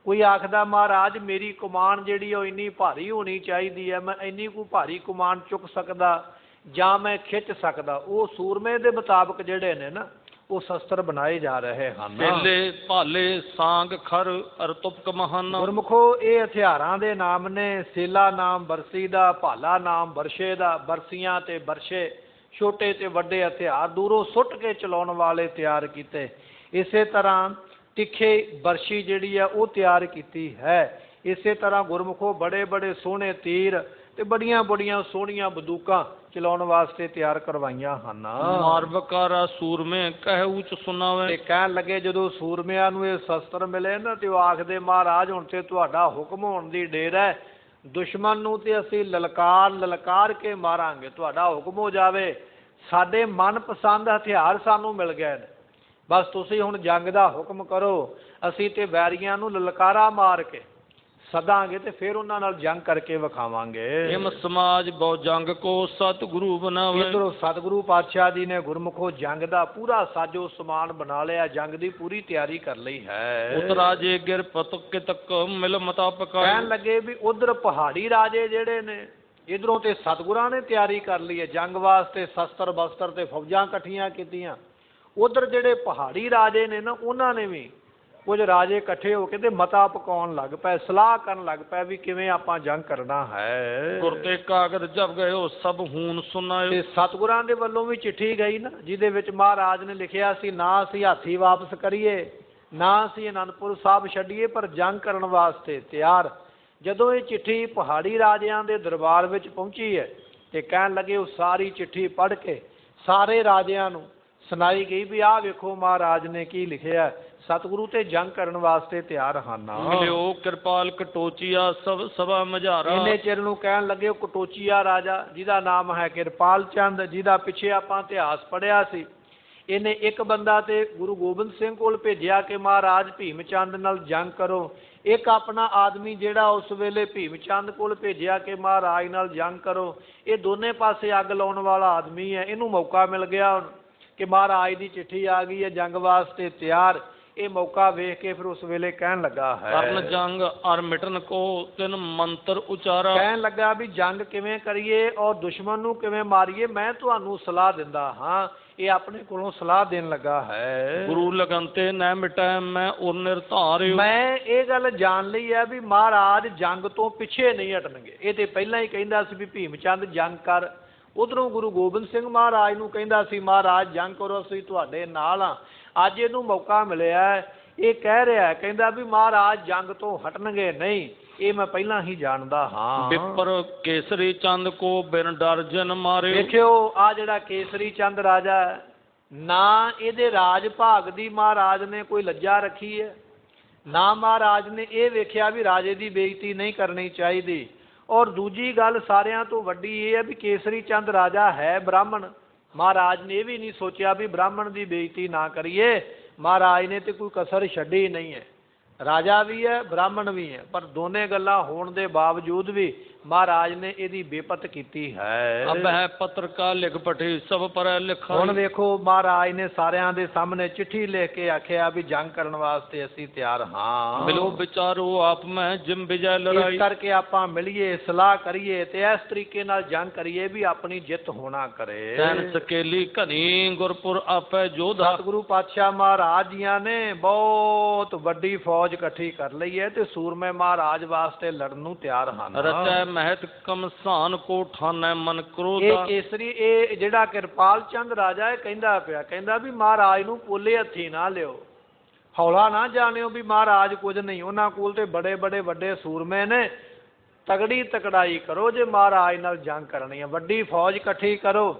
S2: ਕੋਈ ਆਖਦਾ ਮਹਾਰਾਜ ਮੇਰੀ ਕਮਾਨ ਜਿਹੜੀ ਉਹ ਇੰਨੀ ਭਾਰੀ ਹੋਣੀ ਚਾਹੀਦੀ ਹੈ, ਮੈਂ ਇੰਨੀ ਕੋਈ ਭਾਰੀ ਕਮਾਨ ਚੁੱਕ ਸਕਦਾ ਜਾਂ ਮੈਂ ਖਿੱਚ ਸਕਦਾ। ਉਹ ਸੂਰਮੇ ਦੇ ਮੁਤਾਬਕ ਜਿਹੜੇ ਨੇ ਨਾ ਉਹ ਸ਼ਸਤਰ ਬਣਾਏ ਜਾ ਰਹੇ ਹਨ।
S1: ਛੇਲੇ ਭਾਲੇ ਸਾਂਗ ਖਰ ਅਰ ਤੁਪਕ ਮਹਨ।
S2: ਗੁਰਮੁਖੋ ਇਹ ਹਥਿਆਰਾਂ ਦੇ ਨਾਮ ਨੇ। ਸੇਲਾ ਨਾਮ ਬਰਸੀ ਦਾ, ਭਾਲਾ ਨਾਮ ਬਰਸ਼ੇ ਦਾ। ਬਰਸੀਆਂ ਤੇ ਬਰਸ਼ੇ ਛੋਟੇ ਤੇ ਵੱਡੇ ਹਥਿਆਰ ਦੂਰੋਂ ਸੁੱਟ ਕੇ ਚਲਾਉਣ ਵਾਲੇ ਤਿਆਰ ਕੀਤੇ। ਇਸੇ ਤਰ੍ਹਾਂ ਤਿੱਖੇ ਬਰਸ਼ੀ ਜਿਹੜੀ ਆ ਉਹ ਤਿਆਰ ਕੀਤੀ ਹੈ। ਇਸੇ ਤਰ੍ਹਾਂ ਗੁਰਮੁਖੋ ਬੜੇ ਬੜੇ ਸੋਹਣੇ ਤੀਰ ਤੇ ਬੜੀਆਂ ਬੜੀਆਂ ਸੋਹਣੀਆਂ ਬੰਦੂਕਾਂ ਚਲਾਉਣ ਵਾਸਤੇ ਤਿਆਰ ਕਰਵਾਈਆਂ ਹਨ।
S1: ਮਾਰਬਕਾਰਾ ਸੂਰਮੇ ਕਹਿ ਉੱਚ ਸੁਣਾਵੇ।
S2: ਤੇ ਕਹਿਣ ਲੱਗੇ ਜਦੋਂ ਸੂਰਮਿਆਂ ਨੂੰ ਇਹ ਸ਼ਸਤਰ ਮਿਲੇ ਨਾ ਤੇ ਉਹ ਆਖਦੇ ਮਹਾਰਾਜ ਹੁਣ ਤੇ ਤੁਹਾਡਾ ਹੁਕਮ ਹੋਣ ਦੀ ਢੇਰ ਹੈ, ਦੁਸ਼ਮਣ ਨੂੰ ਤੇ ਅਸੀਂ ਲਲਕਾਰ ਲਲਕਾਰ ਕੇ ਮਾਰਾਂਗੇ। ਤੁਹਾਡਾ ਹੁਕਮ ਹੋ ਜਾਵੇ, ਸਾਡੇ ਮਨਪਸੰਦ ਹਥਿਆਰ ਸਾਨੂੰ ਮਿਲ ਗਏ ਨੇ, ਬਸ ਤੁਸੀਂ ਹੁਣ ਜੰਗ ਦਾ ਹੁਕਮ ਕਰੋ। ਅਸੀਂ ਤੇ ਵੈਰੀਆਂ ਨੂੰ ਲਲਕਾਰਾ ਮਾਰ ਕੇ ਸਦਾਂਗੇ ਤੇ ਫਿਰ ਉਹਨਾਂ ਨਾਲ ਜੰਗ ਕਰਕੇ ਵਿਖਾਵਾਂਗੇ।
S1: ਹਿਮ ਸਮਾਜ ਬਹੁ ਜੰਗ ਕੋ ਸਤਿਗੁਰੂ ਬਣਾਵੇ।
S2: ਇੱਧਰੋਂ ਸਤਿਗੁਰੂ ਪਾਤਸ਼ਾਹ ਜੀ ਨੇ ਗੁਰਮੁਖੋ ਜੰਗ ਦਾ ਪੂਰਾ ਸਾਜੋ ਸਮਾਨ ਬਣਾ ਲਿਆ, ਜੰਗ ਦੀ ਪੂਰੀ ਤਿਆਰੀ ਕਰ ਲਈ ਹੈ।
S1: ਉਤਰਾ ਜੇ ਗਿਰ ਪਤਕ ਤੱਕ ਮਿਲ ਮਤਾ ਪਕਾਏ।
S2: ਕਹਿਣ ਲੱਗੇ ਵੀ ਉਧਰ ਪਹਾੜੀ ਰਾਜੇ ਜਿਹੜੇ ਨੇ, ਇਧਰੋਂ ਤੇ ਸਤਿਗੁਰਾਂ ਨੇ ਤਿਆਰੀ ਕਰ ਲਈ ਹੈ ਜੰਗ ਵਾਸਤੇ, ਸ਼ਸਤਰ ਬਸਤਰ ਤੇ ਫੌਜਾਂ ਇਕੱਠੀਆਂ ਕੀਤੀਆਂ। ਉਧਰ ਜਿਹੜੇ ਪਹਾੜੀ ਰਾਜੇ ਨੇ ਨਾ ਉਹਨਾਂ ਨੇ ਵੀ ਕੁਝ ਰਾਜੇ ਇਕੱਠੇ ਹੋ ਕੇ ਤੇ ਮਤਾ ਪਕਾਉਣ ਲੱਗ ਪਏ, ਸਲਾਹ ਕਰਨ ਲੱਗ ਪਏ ਵੀ ਕਿਵੇਂ ਆਪਾਂ ਜੰਗ ਕਰਨਾ ਹੈ।
S1: ਗੁਰ ਤੇ ਕਾਗਜ਼ ਜਬ ਗਏ ਉਹ ਸਭ ਹੂਨ ਸੁਨਾਏ।
S2: ਤੇ ਸਤਿਗੁਰਾਂ ਦੇ ਵੱਲੋਂ ਵੀ ਚਿੱਠੀ ਗਈ ਨਾ, ਜਿਹਦੇ ਵਿੱਚ ਮਹਾਰਾਜ ਨੇ ਲਿਖਿਆ ਸੀ ਨਾ ਅਸੀਂ ਹਾਥੀ ਵਾਪਸ ਕਰੀਏ, ਨਾ ਅਸੀਂ ਅਨੰਦਪੁਰ ਸਾਹਿਬ ਛੱਡੀਏ, ਪਰ ਜੰਗ ਕਰਨ ਵਾਸਤੇ ਤਿਆਰ। ਜਦੋਂ ਇਹ ਚਿੱਠੀ ਪਹਾੜੀ ਰਾਜਿਆਂ ਦੇ ਦਰਬਾਰ ਵਿੱਚ ਪਹੁੰਚੀ ਹੈ ਤੇ ਕਹਿਣ ਲੱਗੇ, ਉਹ ਸਾਰੀ ਚਿੱਠੀ ਪੜ੍ਹ ਕੇ ਸਾਰੇ ਰਾਜਿਆਂ ਨੂੰ ਸੁਣਾਈ ਗਈ ਵੀ ਆਹ ਵੇਖੋ ਮਹਾਰਾਜ ਨੇ ਕੀ ਲਿਖਿਆ, ਸਤਿਗੁਰੂ ਤੇ ਜੰਗ ਕਰਨ ਵਾਸਤੇ ਤਿਆਰ ਹਨ।
S1: ਮਿਲਿਓ ਕਿਰਪਾਲ ਕਟੋਚੀਆ ਸਭ ਸਭਾ ਮਝਾਰਾ।
S2: ਇੰਨੇ ਚਿਰ ਨੂੰ ਕਹਿਣ ਲੱਗੇ ਉਹ ਕਟੋਚੀਆ ਰਾਜਾ ਜਿਹਦਾ ਨਾਮ ਹੈ ਕਿਰਪਾਲ ਚੰਦ, ਜਿਹਦਾ ਪਿੱਛੇ ਆਪਾਂ ਇਤਿਹਾਸ ਪੜ੍ਹਿਆ ਸੀ, ਇਹਨੇ ਇੱਕ ਬੰਦਾ ਤੇ ਗੁਰੂ ਗੋਬਿੰਦ ਸਿੰਘ ਕੋਲ ਭੇਜਿਆ ਕਿ ਮਹਾਰਾਜ ਭੀਮ ਚੰਦ ਨਾਲ ਜੰਗ ਕਰੋ। ਇੱਕ ਆਪਣਾ ਆਦਮੀ ਜਿਹੜਾ ਉਸ ਵੇਲੇ ਭੀਮ ਚੰਦ ਕੋਲ ਭੇਜਿਆ ਕਿ ਮਹਾਰਾਜ ਨਾਲ ਜੰਗ ਕਰੋ। ਇਹ ਦੋਨੇ ਪਾਸੇ ਅੱਗ ਲਾਉਣ ਵਾਲਾ ਆਦਮੀ ਹੈ। ਇਹਨੂੰ ਮੌਕਾ ਮਿਲ ਗਿਆ ਕਿ ਮਹਾਰਾਜ ਦੀ ਚਿੱਠੀ ਆ ਗਈ ਹੈ ਜੰਗ ਵਾਸਤੇ ਤਿਆਰ। ਇਹ ਮੌਕਾ ਵੇਖ ਕੇ ਫਿਰ ਉਸ ਵੇਲੇ ਕਹਿਣ ਲੱਗਾ ਹੈ
S1: ਕਰਨ ਜੰਗ ਅਰ ਮਿਟਨ ਕੋ ਤਿੰਨ ਮੰਤਰ ਉਚਾਰਾ।
S2: ਕਹਿਣ ਲੱਗਾ ਵੀ ਜੰਗ ਕਿਵੇਂ ਕਰੀਏ ਔਰ ਦੁਸ਼ਮਣ ਨੂੰ ਕਿਵੇਂ ਮਾਰੀਏ, ਮੈਂ ਤੁਹਾਨੂੰ ਸਲਾਹ ਦਿੰਦਾ ਹਾਂ। ਇਹ ਆਪਣੇ ਕੋਲੋਂ ਸਲਾਹ ਦੇਣ ਲੱਗਾ ਹੈ।
S1: ਗੁਰੂ ਲਗਨ ਤੇ ਨਾ ਮਿਟੈ ਮੈਂ ਉਰ ਨਿਰਧਾਰਿਓ।
S2: ਮੈਂ ਇਹ ਗੱਲ ਜਾਣ ਲਈ ਹੈ ਵੀ ਮਹਾਰਾਜ ਜੰਗ ਤੋਂ ਪਿੱਛੇ ਨਹੀਂ ਹਟਣਗੇ। ਇਹ ਤੇ ਪਹਿਲਾਂ ਹੀ ਕਹਿੰਦਾ ਸੀ ਵੀ ਭੀਮ ਚੰਦ ਜੰਗ ਕਰ। ਉਧਰੋਂ ਗੁਰੂ ਗੋਬਿੰਦ ਸਿੰਘ ਮਹਾਰਾਜ ਨੂੰ ਕਹਿੰਦਾ ਸੀ ਮਹਾਰਾਜ ਜੰਗ ਕਰੋ, ਅਸੀਂ ਤੁਹਾਡੇ ਨਾਲ ਹਾਂ। ਅੱਜ ਇਹਨੂੰ ਮੌਕਾ ਮਿਲਿਆ, ਇਹ ਕਹਿ ਰਿਹਾ, ਕਹਿੰਦਾ ਵੀ ਮਹਾਰਾਜ ਜੰਗ ਤੋਂ ਹਟਣਗੇ ਨਹੀਂ, ਇਹ ਮੈਂ ਪਹਿਲਾਂ ਹੀ ਜਾਣਦਾ ਹਾਂ।
S1: ਵਿਪਰ ਕੇਸਰੀ ਚੰਦ ਕੋ ਬਿਨ ਡਰ ਜਨ ਮਾਰਿਓ।
S2: ਦੇਖਿਓ ਆ ਜਿਹੜਾ ਕੇਸਰੀ ਚੰਦ ਰਾਜਾ ਹੈ, ਨਾ ਇਹਦੇ ਰਾਜ ਭਾਗ ਦੀ ਮਹਾਰਾਜ ਨੇ ਕੋਈ ਲੱਜਾ ਰੱਖੀ ਹੈ, ਨਾ ਮਹਾਰਾਜ ਨੇ ਇਹ ਵੇਖਿਆ ਵੀ ਰਾਜੇ ਦੀ ਬੇਇੱਜ਼ਤੀ ਨਹੀਂ ਕਰਨੀ ਚਾਹੀਦੀ। ਔਰ ਦੂਜੀ ਗੱਲ ਸਾਰਿਆਂ ਤੋਂ ਵੱਡੀ ਇਹ ਹੈ ਵੀ ਕੇਸਰੀ ਚੰਦ ਰਾਜਾ ਹੈ ਬ੍ਰਾਹਮਣ। ਮਹਾਰਾਜ ਨੇ ਇਹ ਵੀ ਨਹੀਂ ਸੋਚਿਆ ਵੀ ਬ੍ਰਾਹਮਣ ਦੀ ਬੇਇੱਜ਼ਤੀ ਨਾ ਕਰੀਏ। ਮਹਾਰਾਜ ਨੇ ਤੇ ਕੋਈ ਕਸਰ ਛੱਡੀ ਨਹੀਂ ਹੈ, ਰਾਜਾ ਵੀ ਹੈ ਬ੍ਰਾਹਮਣ ਵੀ ਹੈ, ਪਰ ਦੋਨੇ ਗੱਲਾਂ ਹੋਣ ਦੇ ਬਾਵਜੂਦ ਵੀ ਮਹਾਰਾਜ ਨੇ ਇਹਦੀ ਬੇਪਤ ਕੀਤੀ ਹੈ।
S1: ਅਬ ਹੈ ਪੱਤਰ ਕਾ ਲਿਖ ਪਠੀ ਸਭ ਪਰ ਲਿਖਾ।
S2: ਹੁਣ ਵੇਖੋ ਮਹਾਰਾਜ ਨੇ ਸਾਰਿਆਂ ਦੇ ਸਾਹਮਣੇ ਚਿੱਠੀ ਲਿਖ ਕੇ ਆਖਿਆ ਵੀ ਜੰਗ ਕਰਨ ਵਾਸਤੇ ਅਸੀਂ ਤਿਆਰ ਹਾਂ।
S1: ਮਿਲੋ ਵਿਚਾਰੋ ਆਪ ਮੈਂ ਜਿਮ ਵਿਜੈ ਲੜਾਈ।
S2: ਇਸ ਕਰਕੇ ਆਪਾਂ ਮਿਲੀਏ, ਸਲਾਹ ਕਰੀਏ ਤੇ ਇਸ ਤਰੀਕੇ ਨਾਲ ਜੰਗ ਕਰੀਏ ਵੀ ਆਪਣੀ ਜਿੱਤ ਹੋਣਾ ਕਰੇ।
S1: ਸੈਨ ਸਕੇਲੀ ਘਨੀ ਗੁਰਪੁਰ ਆਪੇ ਜੋਧਾ।
S2: ਸਤਿਗੁਰੂ ਪਾਤਸ਼ਾਹ ਮਹਾਰਾਜ ਜੀਆਂ ਨੇ ਬਹੁਤ ਵੱਡੀ ਫੌਜ ਇਕੱਠੀ ਕਰ ਲਈ ਹੈ ਤੇ ਸੂਰਮੇ ਮਹਾਰਾਜ ਵਾਸਤੇ ਲੜਨ ਨੂੰ ਤਿਆਰ ਹਨ।
S1: ਰਚੈ ਮਹਿਤ ਕਮਸਾਨ ਕੋ ਠਾਨੈ ਮਨ ਕ੍ਰੋਧ।
S2: ਇਹ ਕੇਸਰੀ ਇਹ ਜਿਹੜਾ ਕਿਰਪਾਲ ਚੰਦ ਰਾਜਾ ਇਹ ਕਹਿੰਦਾ ਪਿਆ, ਕਹਿੰਦਾ ਵੀ ਮਹਾਰਾਜ ਨੂੰ ਪੋਲੇ ਹੱਥੀ ਨਾ ਲਿਓ, ਹੌਲਾ ਨਾ ਜਾਣਿਓ ਵੀ ਮਹਾਰਾਜ ਕੁਝ ਨਹੀਂ। ਉਹਨਾਂ ਕੋਲ ਤੇ ਬੜੇ ਬੜੇ ਵੱਡੇ ਸੂਰਮੇ ਨੇ, ਤਗੜੀ ਤਕੜਾਈ ਕਰੋ ਜੇ ਮਹਾਰਾਜ ਨਾਲ ਜੰਗ ਕਰਨੀ ਹੈ। ਵੱਡੀ ਫੌਜ ਇਕੱਠੀ ਕਰੋ,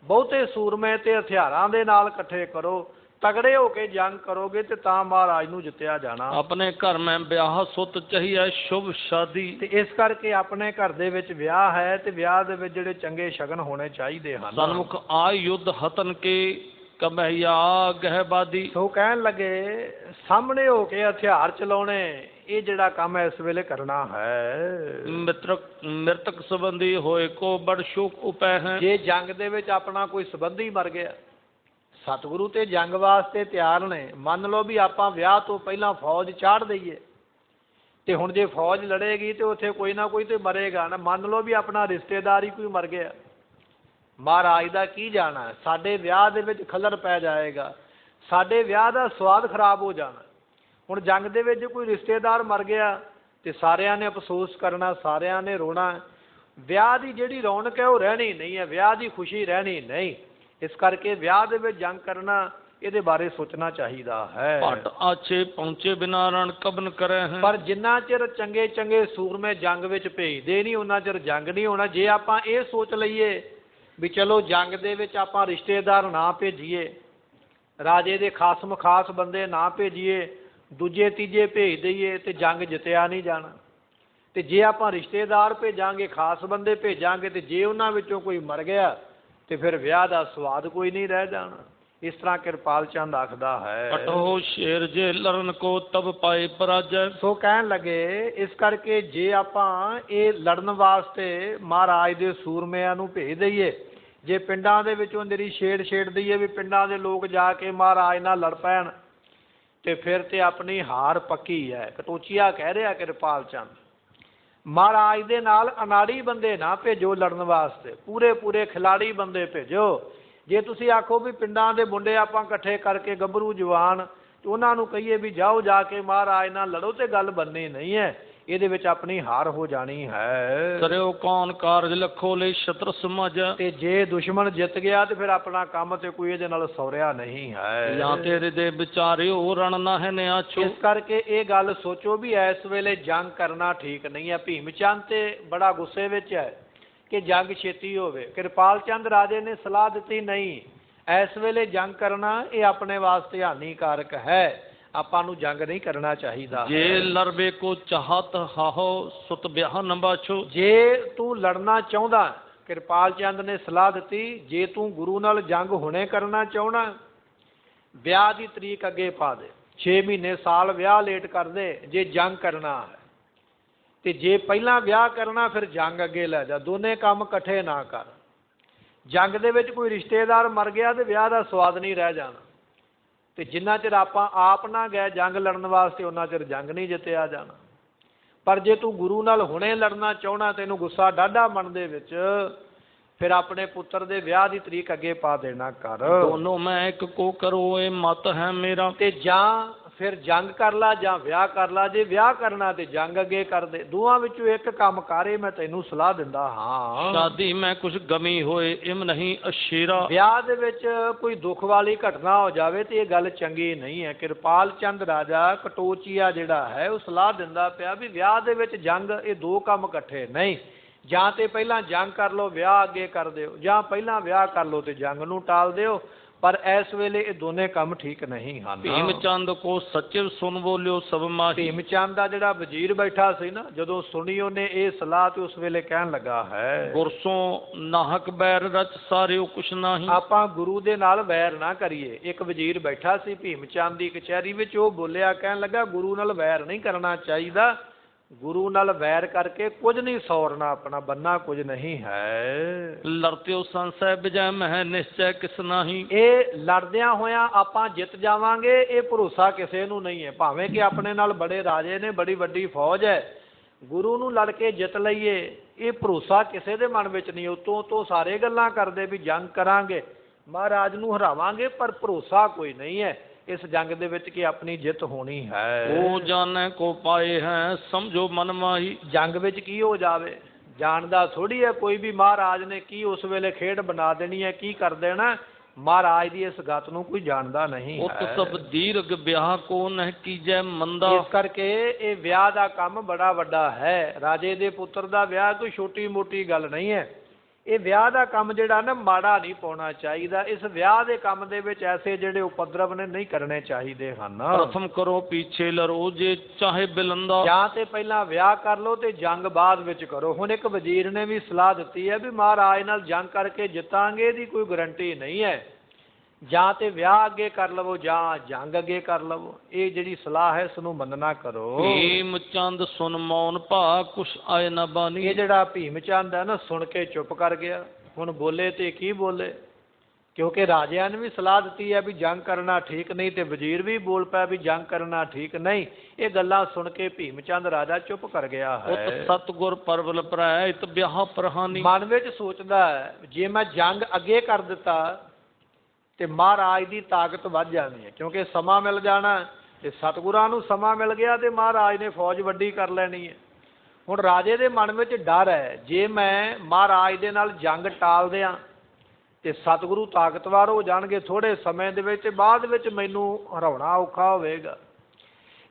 S2: ਬਹੁਤੇ ਸੂਰਮੇ ਤੇ ਹਥਿਆਰਾਂ ਦੇ ਨਾਲ ਇਕੱਠੇ ਕਰੋ, ਤਗੜੇ ਹੋ ਕੇ ਜੰਗ ਕਰੋਗੇ ਤੇ ਤਾਂ ਮਹਾਰਾਜ ਨੂੰ ਜਿੱਤਿਆ ਜਾਣਾ।
S1: ਆਪਣੇ ਘਰ ਮੈਂ ਵਿਆਹ ਸੁਤ ਚਾਹੀਏ ਸ਼ੁਭ ਸ਼ਾਦੀ।
S2: ਤੇ ਇਸ ਕਰਕੇ ਆਪਣੇ ਘਰ ਦੇ ਵਿੱਚ ਵਿਆਹ ਹੈ ਤੇ ਵਿਆਹ ਦੇ ਵਿੱਚ ਜਿਹੜੇ ਚੰਗੇ ਸ਼ਗਨ ਹੋਣੇ ਚਾਹੀਦੇ ਹਨ।
S1: ਸਨਮੁਖ ਆ ਯੁੱਧ ਹਤਨ ਕੇ ਕਮਹਿਆ ਗਹਿਬਾਦੀ।
S2: ਸੋ ਕਹਿਣ ਲੱਗੇ ਸਾਹਮਣੇ ਹੋ ਕੇ ਹਥਿਆਰ ਚਲਾਉਣੇ ਇਹ ਜਿਹੜਾ ਕੰਮ ਇਸ ਵੇਲੇ ਕਰਨਾ ਹੈ।
S1: ਮ੍ਰਿਤਕ ਸੰਬੰਧੀ ਹੋਏ ਕੋ ਬੜ ਸ਼ੋਕ ਉਪੈ ਹੈ।
S2: ਜੇ ਜੰਗ ਦੇ ਵਿੱਚ ਆਪਣਾ ਕੋਈ ਸੰਬੰਧੀ ਮਰ ਗਿਆ, ਸਤਿਗੁਰੂ ਤੇ ਜੰਗ ਵਾਸਤੇ ਤਿਆਰ ਨੇ। ਮੰਨ ਲਓ ਵੀ ਆਪਾਂ ਵਿਆਹ ਤੋਂ ਪਹਿਲਾਂ ਫੌਜ ਚਾੜ ਦਈਏ ਤੇ ਹੁਣ ਜੇ ਫੌਜ ਲੜੇਗੀ ਤੇ ਉੱਥੇ ਕੋਈ ਨਾ ਕੋਈ ਤੇ ਮਰੇਗਾ ਨਾ। ਮੰਨ ਲਓ ਵੀ ਆਪਣਾ ਰਿਸ਼ਤੇਦਾਰ ਹੀ ਕੋਈ ਮਰ ਗਿਆ, ਮਹਾਰਾਜ ਦਾ ਕੀ ਜਾਣਾ, ਸਾਡੇ ਵਿਆਹ ਦੇ ਵਿੱਚ ਖਲਲ ਪੈ ਜਾਏਗਾ, ਸਾਡੇ ਵਿਆਹ ਦਾ ਸਵਾਦ ਖਰਾਬ ਹੋ ਜਾਣਾ। ਹੁਣ ਜੰਗ ਦੇ ਵਿੱਚ ਕੋਈ ਰਿਸ਼ਤੇਦਾਰ ਮਰ ਗਿਆ ਤੇ ਸਾਰਿਆਂ ਨੇ ਅਫਸੋਸ ਕਰਨਾ, ਸਾਰਿਆਂ ਨੇ ਰੋਣਾ। ਵਿਆਹ ਦੀ ਜਿਹੜੀ ਰੌਣਕ ਹੈ ਉਹ ਰਹਿਣੀ ਨਹੀਂ ਹੈ, ਵਿਆਹ ਦੀ ਖੁਸ਼ੀ ਰਹਿਣੀ ਨਹੀਂ। ਇਸ ਕਰਕੇ ਵਿਆਹ ਦੇ ਵਿੱਚ ਜੰਗ ਕਰਨਾ ਇਹਦੇ ਬਾਰੇ ਸੋਚਣਾ ਚਾਹੀਦਾ ਹੈ।
S1: ਭਟ ਆਛੇ ਪਹੁੰਚੇ ਬਿਨਾ ਰਣ ਕਬਨ ਕਰੇ ਹੈ।
S2: ਪਰ ਜਿੰਨਾ ਚਿਰ ਚੰਗੇ ਚੰਗੇ ਸੂਰਮੇ ਜੰਗ ਵਿੱਚ ਭੇਜਦੇ ਨਹੀਂ ਉਹਨਾਂ ਚਿਰ ਜੰਗ ਨਹੀਂ ਹੋਣਾ। ਜੇ ਆਪਾਂ ਇਹ ਸੋਚ ਲਈਏ ਵੀ ਚਲੋ ਜੰਗ ਦੇ ਵਿੱਚ ਆਪਾਂ ਰਿਸ਼ਤੇਦਾਰ ਨਾ ਭੇਜੀਏ, ਰਾਜੇ ਦੇ ਖਾਸਮ ਖਾਸ ਬੰਦੇ ਨਾ ਭੇਜੀਏ, ਦੂਜੇ ਤੀਜੇ ਭੇਜ ਦਈਏ ਤੇ ਜੰਗ ਜਿੱਤਿਆ ਨਹੀਂ ਜਾਣਾ। ਤੇ ਜੇ ਆਪਾਂ ਰਿਸ਼ਤੇਦਾਰ ਭੇਜਾਂਗੇ, ਖਾਸ ਬੰਦੇ ਭੇਜਾਂਗੇ, ਤੇ ਜੇ ਉਹਨਾਂ ਵਿੱਚੋਂ ਕੋਈ ਮਰ ਗਿਆ ਤੇ ਫਿਰ ਵਿਆਹ ਦਾ ਸਵਾਦ ਕੋਈ ਨਹੀਂ ਰਹਿ ਜਾਣਾ। ਇਸ ਤਰ੍ਹਾਂ ਕਿਰਪਾਲ ਚੰਦ ਆਖਦਾ ਹੈ,
S1: ਕਟੋ ਸ਼ੇਰ ਜੇ ਲਰਨ ਕੋ ਤਬ ਪਾਏ ਪਰਾਜੈ।
S2: ਸੋ ਕਹਿਣ ਲੱਗੇ ਇਸ ਕਰਕੇ ਜੇ ਆਪਾਂ ਇਹ ਲੜਨ ਵਾਸਤੇ ਮਹਾਰਾਜ ਦੇ ਸੂਰਮਿਆਂ ਨੂੰ ਭੇਜ ਦਈਏ, ਜੇ ਪਿੰਡਾਂ ਦੇ ਵਿੱਚੋਂ ਮੇਰੀ ਛੇੜ ਦਈਏ ਵੀ ਪਿੰਡਾਂ ਦੇ ਲੋਕ ਜਾ ਕੇ ਮਹਾਰਾਜ ਨਾਲ ਲੜ ਪੈਣ, ਤੇ ਫਿਰ ਤੇ ਆਪਣੀ ਹਾਰ ਪੱਕੀ ਹੈ। ਕਟੋਚੀਆ ਕਹਿ ਰਿਹਾ ਕਿਰਪਾਲ ਚੰਦ, ਮਹਾਰਾਜ ਦੇ ਨਾਲ ਅਨਾੜੀ ਬੰਦੇ ਨਾ ਭੇਜੋ ਲੜਨ ਵਾਸਤੇ, ਪੂਰੇ ਖਿਲਾੜੀ ਬੰਦੇ ਭੇਜੋ। ਜੇ ਤੁਸੀਂ ਆਖੋ ਵੀ ਪਿੰਡਾਂ ਦੇ ਮੁੰਡੇ ਆਪਾਂ ਇਕੱਠੇ ਕਰਕੇ ਗੱਭਰੂ ਜਵਾਨ ਤੇ ਉਹਨਾਂ ਨੂੰ ਕਹੀਏ ਵੀ ਜਾਓ ਜਾ ਕੇ ਮਹਾਰਾਜ ਨਾਲ ਲੜੋ, ਤੇ ਗੱਲ ਬਣਨੀ ਨਹੀਂ ਹੈ। ਇਹਦੇ ਵਿੱਚ ਆਪਣੀ ਹਾਰ ਹੋ ਜਾਣੀ ਹੈ।
S1: ਕਰਿਓ ਕੌਣ ਕਾਰਜ ਲਖੋ ਲਈ ਛਤਰ ਸਮਝ।
S2: ਤੇ ਜੇ ਦੁਸ਼ਮਣ ਜਿੱਤ ਗਿਆ ਤੇ ਫਿਰ ਆਪਣਾ ਕੰਮ ਤੇ ਕੋਈ ਇਹਦੇ ਨਾਲ ਸੌਰਿਆ ਨਹੀਂ ਹੈ।
S1: ਜਾਂ ਤੇਰੇ ਦੇ ਵਿਚਾਰਿਓ ਰਣ ਨਾ ਹੈ ਨਿਆਛੋ।
S2: ਇਸ ਕਰਕੇ ਇਹ ਗੱਲ ਸੋਚੋ ਵੀ ਇਸ ਵੇਲੇ ਜੰਗ ਕਰਨਾ ਠੀਕ ਨਹੀਂ ਹੈ। ਭੀਮ ਚੰਦ ਤੇ ਬੜਾ ਗੁੱਸੇ ਵਿੱਚ ਹੈ ਕਿ ਜੰਗ ਛੇਤੀ ਹੋਵੇ। ਕਿਰਪਾਲ ਚੰਦ ਰਾਜੇ ਨੇ ਸਲਾਹ ਦਿੱਤੀ ਨਹੀਂ, ਇਸ ਵੇਲੇ ਜੰਗ ਕਰਨਾ ਇਹ ਆਪਣੇ ਵਾਸਤੇ ਹਾਨੀਕਾਰਕ ਹੈ, ਆਪਾਂ ਨੂੰ ਜੰਗ ਨਹੀਂ ਕਰਨਾ ਚਾਹੀਦਾ।
S1: ਜੇ ਲੜਬੇ ਕੋ ਚਾਹਤ ਹਾਹੋ ਸੁਤ ਵਿਆਹ ਨ ਬਾਛੋ।
S2: ਜੇ ਤੂੰ ਲੜਨਾ ਚਾਹੁੰਦਾ, ਕਿਰਪਾਲ ਚੰਦ ਨੇ ਸਲਾਹ ਦਿੱਤੀ, ਜੇ ਤੂੰ ਗੁਰੂ ਨਾਲ ਜੰਗ ਹੁਣੇ ਕਰਨਾ ਚਾਹੁੰਦਾ, ਵਿਆਹ ਦੀ ਤਰੀਕ ਅੱਗੇ ਪਾ ਦੇ, 6 ਮਹੀਨੇ ਸਾਲ ਵਿਆਹ ਲੇਟ ਕਰ ਦੇ ਜੇ ਜੰਗ ਕਰਨਾ ਹੈ। ਤੇ ਜੇ ਪਹਿਲਾਂ ਵਿਆਹ ਕਰਨਾ ਫਿਰ ਜੰਗ ਅੱਗੇ ਲੈ ਜਾ, ਦੋਨੇ ਕੰਮ ਇਕੱਠੇ ਨਾ ਕਰ। ਜੰਗ ਦੇ ਵਿੱਚ ਕੋਈ ਰਿਸ਼ਤੇਦਾਰ ਮਰ ਗਿਆ ਤੇ ਵਿਆਹ ਦਾ ਸਵਾਦ ਨਹੀਂ ਰਹਿ ਜਾਣਾ। ਤੇ ਜਿੰਨਾ ਚਿਰ ਆਪਾਂ ਆਪ ਨਾ ਗਏ ਜੰਗ ਲੜਨ ਵਾਸਤੇ ਉਹਨਾਂ ਚਿਰ ਜੰਗ ਨਹੀਂ ਜਿੱਤਿਆ ਜਾਣਾ। ਪਰ ਜੇ ਤੂੰ ਗੁਰੂ ਨਾਲ ਹੁਣੇ ਲੜਨਾ ਚਾਹੁੰਦਾ, ਤੈਨੂੰ ਗੁੱਸਾ ਡਾਢਾ ਮਨ ਦੇ ਵਿੱਚ, ਫਿਰ ਆਪਣੇ ਪੁੱਤਰ ਦੇ ਵਿਆਹ ਦੀ ਤਰੀਕ ਅੱਗੇ ਪਾ ਦੇਣਾ ਕਰ।
S1: ਦੋਨੋਂ ਮੈਂ ਇੱਕ ਕੋ ਕਰੋ ਇਹ ਮਤ ਹੈ ਮੇਰਾ।
S2: ਤੇ ਜਾਂ ਫਿਰ ਜੰਗ ਕਰ ਲਾ ਜਾਂ ਵਿਆਹ ਕਰ ਲਾ। ਜੇ ਵਿਆਹ ਕਰਨਾ ਤੇ ਜੰਗ ਅੱਗੇ ਕਰ ਦੇ, ਦੋਵਾਂ ਵਿੱਚੋਂ ਇੱਕ ਕੰਮ ਕਰੇ, ਮੈਂ ਤੈਨੂੰ ਸਲਾਹ ਦਿੰਦਾ ਹਾਂ।
S1: ਸ਼ਾਦੀ ਮੈਂ ਕੁਛ ਗਮੀ ਹੋਏ ਇਮ ਨਹੀਂ ਅਸ਼ੀਰਾ।
S2: ਵਿਆਹ ਦੇ ਵਿੱਚ ਕੋਈ ਦੁੱਖ ਵਾਲੀ ਘਟਨਾ ਹੋ ਜਾਵੇ ਤੇ ਇਹ ਗੱਲ ਚੰਗੀ ਨਹੀਂ ਹੈ। ਕਿਰਪਾਲ ਚੰਦ ਰਾਜਾ ਕਟੋਚੀਆ ਜਿਹੜਾ ਹੈ ਉਹ ਸਲਾਹ ਦਿੰਦਾ ਪਿਆ ਵੀ ਵਿਆਹ ਦੇ ਵਿੱਚ ਜੰਗ, ਇਹ ਦੋ ਕੰਮ ਇਕੱਠੇ ਨਹੀਂ। ਜਾਂ ਤੇ ਪਹਿਲਾਂ ਜੰਗ ਕਰ ਲਓ ਵਿਆਹ ਅੱਗੇ ਕਰ ਦਿਓ, ਜਾਂ ਪਹਿਲਾਂ ਵਿਆਹ ਕਰ ਲਓ ਤੇ ਜੰਗ ਨੂੰ ਟਾਲ ਦਿਓ। ਪਰ ਇਸ ਵੇਲੇ ਇਹ ਦੋਨੇ ਕੰਮ ਠੀਕ ਨਹੀਂ ਹਨ।
S1: ਭੀਮ ਚੰਦ ਕੋ ਸੱਚੇ ਸੁਣ ਬੋਲਿਓ ਸਭ ਮਾਹੀ।
S2: ਭੀਮ ਚੰਦ ਦਾ ਜਿਹੜਾ ਵਜ਼ੀਰ ਬੈਠਾ ਸੀ ਨਾ, ਜਦੋਂ ਸੁਣੀ ਉਹਨੇ ਇਹ ਸਲਾਹ ਤੇ ਉਸ ਵੇਲੇ ਕਹਿਣ ਲੱਗਾ ਹੈ,
S1: ਗੁਰਸੋਂ ਨਾਹਕ ਬੈਰ ਰਚ ਸਾਰਿਓ ਕੁਛ ਨਹੀਂ।
S2: ਆਪਾਂ ਗੁਰੂ ਦੇ ਨਾਲ ਵੈਰ ਨਾ ਕਰੀਏ। ਇੱਕ ਵਜ਼ੀਰ ਬੈਠਾ ਸੀ ਭੀਮ ਚੰਦ ਦੀ ਕਚਹਿਰੀ ਵਿੱਚ, ਉਹ ਬੋਲਿਆ, ਕਹਿਣ ਲੱਗਾ ਗੁਰੂ ਨਾਲ ਵੈਰ ਨਹੀਂ ਕਰਨਾ ਚਾਹੀਦਾ, ਗੁਰੂ ਨਾਲ ਵੈਰ ਕਰਕੇ ਕੁਝ ਨਹੀਂ ਸੌਰਨਾ, ਆਪਣਾ ਬੰਨਾ ਕੁਝ ਨਹੀਂ ਹੈ।
S1: ਲੜਤਿਓ ਸੰਸੈ ਵਿਜੈ ਮਹਿ ਨਿਸ਼ਚੈ ਕਿਸ ਨਹੀਂ।
S2: ਇਹ ਲੜਦਿਆਂ ਹੋਇਆਂ ਆਪਾਂ ਜਿੱਤ ਜਾਵਾਂਗੇ ਇਹ ਭਰੋਸਾ ਕਿਸੇ ਨੂੰ ਨਹੀਂ ਹੈ। ਭਾਵੇਂ ਕਿ ਆਪਣੇ ਨਾਲ ਬੜੇ ਰਾਜੇ ਨੇ, ਬੜੀ ਵੱਡੀ ਫੌਜ ਹੈ, ਗੁਰੂ ਨੂੰ ਲੜ ਕੇ ਜਿੱਤ ਲਈਏ, ਇਹ ਭਰੋਸਾ ਕਿਸੇ ਦੇ ਮਨ ਵਿੱਚ ਨਹੀਂ। ਉਤੋਂ ਸਾਰੇ ਗੱਲਾਂ ਕਰਦੇ ਵੀ ਜੰਗ ਕਰਾਂਗੇ, ਮਹਾਰਾਜ ਨੂੰ ਹਰਾਵਾਂਗੇ, ਪਰ ਭਰੋਸਾ ਕੋਈ ਨਹੀਂ ਹੈ ਇਸ ਜੰਗ ਦੇ ਵਿੱਚ ਕਿ ਆਪਣੀ ਜਿੱਤ ਹੋਣੀ ਹੈ।
S1: ਉਹ ਜਾਣੇ ਕੋ ਪਾਏ ਹੈ ਸਮਝੋ ਮਨ ਮਾਹੀ।
S2: ਜੰਗ ਵਿੱਚ ਕੀ ਹੋ ਜਾਵੇ ਜਾਣਦਾ ਥੋੜੀ ਹੈ ਕੋਈ ਵੀ। ਮਹਾਰਾਜ ਨੇ ਕੀ ਉਸ ਵੇਲੇ ਖੇਡ ਬਣਾ ਦੇਣੀ ਹੈ, ਕੀ ਕਰ ਦੇਣਾ, ਮਹਾਰਾਜ ਦੀ ਇਸ ਗੱਤ ਨੂੰ ਕੋਈ ਜਾਣਦਾ ਨਹੀਂ ਹੈ।
S1: ਉਤ ਸਭ ਦੀਰਘ ਵਿਆਹ ਕੋ ਨਹਿ ਕੀਜੈ ਮੰਦਾ।
S2: ਇਸ ਕਰਕੇ ਇਹ ਵਿਆਹ ਦਾ ਕੰਮ ਬੜਾ ਵੱਡਾ ਹੈ। ਰਾਜੇ ਦੇ ਪੁੱਤਰ ਦਾ ਵਿਆਹ ਕੋਈ ਛੋਟੀ ਮੋਟੀ ਗੱਲ ਨਹੀਂ ਹੈ। ਇਹ ਵਿਆਹ ਦਾ ਕੰਮ ਜਿਹੜਾ ਨਾ ਮਾੜਾ ਨਹੀਂ ਪਾਉਣਾ ਚਾਹੀਦਾ। ਇਸ ਵਿਆਹ ਦੇ ਕੰਮ ਦੇ ਵਿੱਚ ਐਸੇ ਜਿਹੜੇ ਉਪਦਰਵ ਨੇ ਨਹੀਂ ਕਰਨੇ ਚਾਹੀਦੇ ਹਨ।
S1: ਪ੍ਰਥਮ ਕਰੋ ਪਿੱਛੇ ਲੜੋ ਜੇ ਚਾਹੇ ਬਿਲੰਦਾ।
S2: ਜਾਂ ਤੇ ਪਹਿਲਾਂ ਵਿਆਹ ਕਰ ਲਓ ਤੇ ਜੰਗ ਬਾਅਦ ਵਿੱਚ ਕਰੋ। ਹੁਣ ਇੱਕ ਵਜ਼ੀਰ ਨੇ ਵੀ ਸਲਾਹ ਦਿੱਤੀ ਹੈ ਵੀ ਮਹਾਰਾਜ ਨਾਲ ਜੰਗ ਕਰਕੇ ਜਿੱਤਾਂਗੇ, ਇਹਦੀ ਕੋਈ ਗਰੰਟੀ ਨਹੀਂ ਹੈ। ਜਾਂ ਤੇ ਵਿਆਹ ਅੱਗੇ ਕਰ ਲਵੋ ਜਾਂ ਜੰਗ ਅੱਗੇ ਕਰ ਲਵੋ। ਇਹ ਜਿਹੜੀ ਸਲਾਹ ਹੈ ਇਸ ਨੂੰ ਮੰਨਣਾ ਕਰੋ।
S1: ਭੀਮ ਚੰਦ ਸੁਨ ਮੌਨ ਭਾ ਕੁਛ ਆਏ ਨਾ ਬਾਣੀ।
S2: ਇਹ ਜਿਹੜਾ ਭੀਮ ਚੰਦ ਹੈ ਨਾ ਸੁਣ ਕੇ ਚੁੱਪ ਕਰ ਗਿਆ। ਹੁਣ ਬੋਲੇ ਤੇ ਕੀ ਬੋਲੇ, ਕਿਉਂਕਿ ਰਾਜਿਆਂ ਨੇ ਵੀ ਸਲਾਹ ਦਿੱਤੀ ਹੈ ਵੀ ਜੰਗ ਕਰਨਾ ਠੀਕ ਨਹੀਂ, ਤੇ ਵਜ਼ੀਰ ਵੀ ਬੋਲ ਪਿਆ ਵੀ ਜੰਗ ਕਰਨਾ ਠੀਕ ਨਹੀਂ। ਇਹ ਗੱਲਾਂ ਸੁਣ ਕੇ ਭੀਮ ਚੰਦ ਰਾਜਾ ਚੁੱਪ ਕਰ ਗਿਆ ਹੈ।
S1: ਉਤ ਸਤਗੁਰ ਪਰਵਲ ਭਰਾਇ ਇਤ ਵਿਆਹ ਪ੍ਰਹਾਨੀ।
S2: ਮਨ ਵਿੱਚ ਸੋਚਦਾ ਹੈ ਜੇ ਮੈਂ ਜੰਗ ਅੱਗੇ ਕਰ ਦਿੱਤਾ ਤੇ ਮਹਾਰਾਜ ਦੀ ਤਾਕਤ ਵੱਧ ਜਾਣੀ ਹੈ, ਕਿਉਂਕਿ ਸਮਾਂ ਮਿਲ ਜਾਣਾ ਤੇ ਸਤਿਗੁਰਾਂ ਨੂੰ ਸਮਾਂ ਮਿਲ ਗਿਆ ਤੇ ਮਹਾਰਾਜ ਨੇ ਫੌਜ ਵੱਡੀ ਕਰ ਲੈਣੀ ਹੈ। ਹੁਣ ਰਾਜੇ ਦੇ ਮਨ ਵਿੱਚ ਡਰ ਹੈ ਜੇ ਮੈਂ ਮਹਾਰਾਜ ਦੇ ਨਾਲ ਜੰਗ ਟਾਲ ਦਿਆਂ ਤੇ ਸਤਿਗੁਰੂ ਤਾਕਤਵਰ ਹੋ ਜਾਣਗੇ ਥੋੜ੍ਹੇ ਸਮੇਂ ਦੇ ਵਿੱਚ, ਬਾਅਦ ਵਿੱਚ ਮੈਨੂੰ ਹਰਾਉਣਾ ਔਖਾ ਹੋਵੇਗਾ।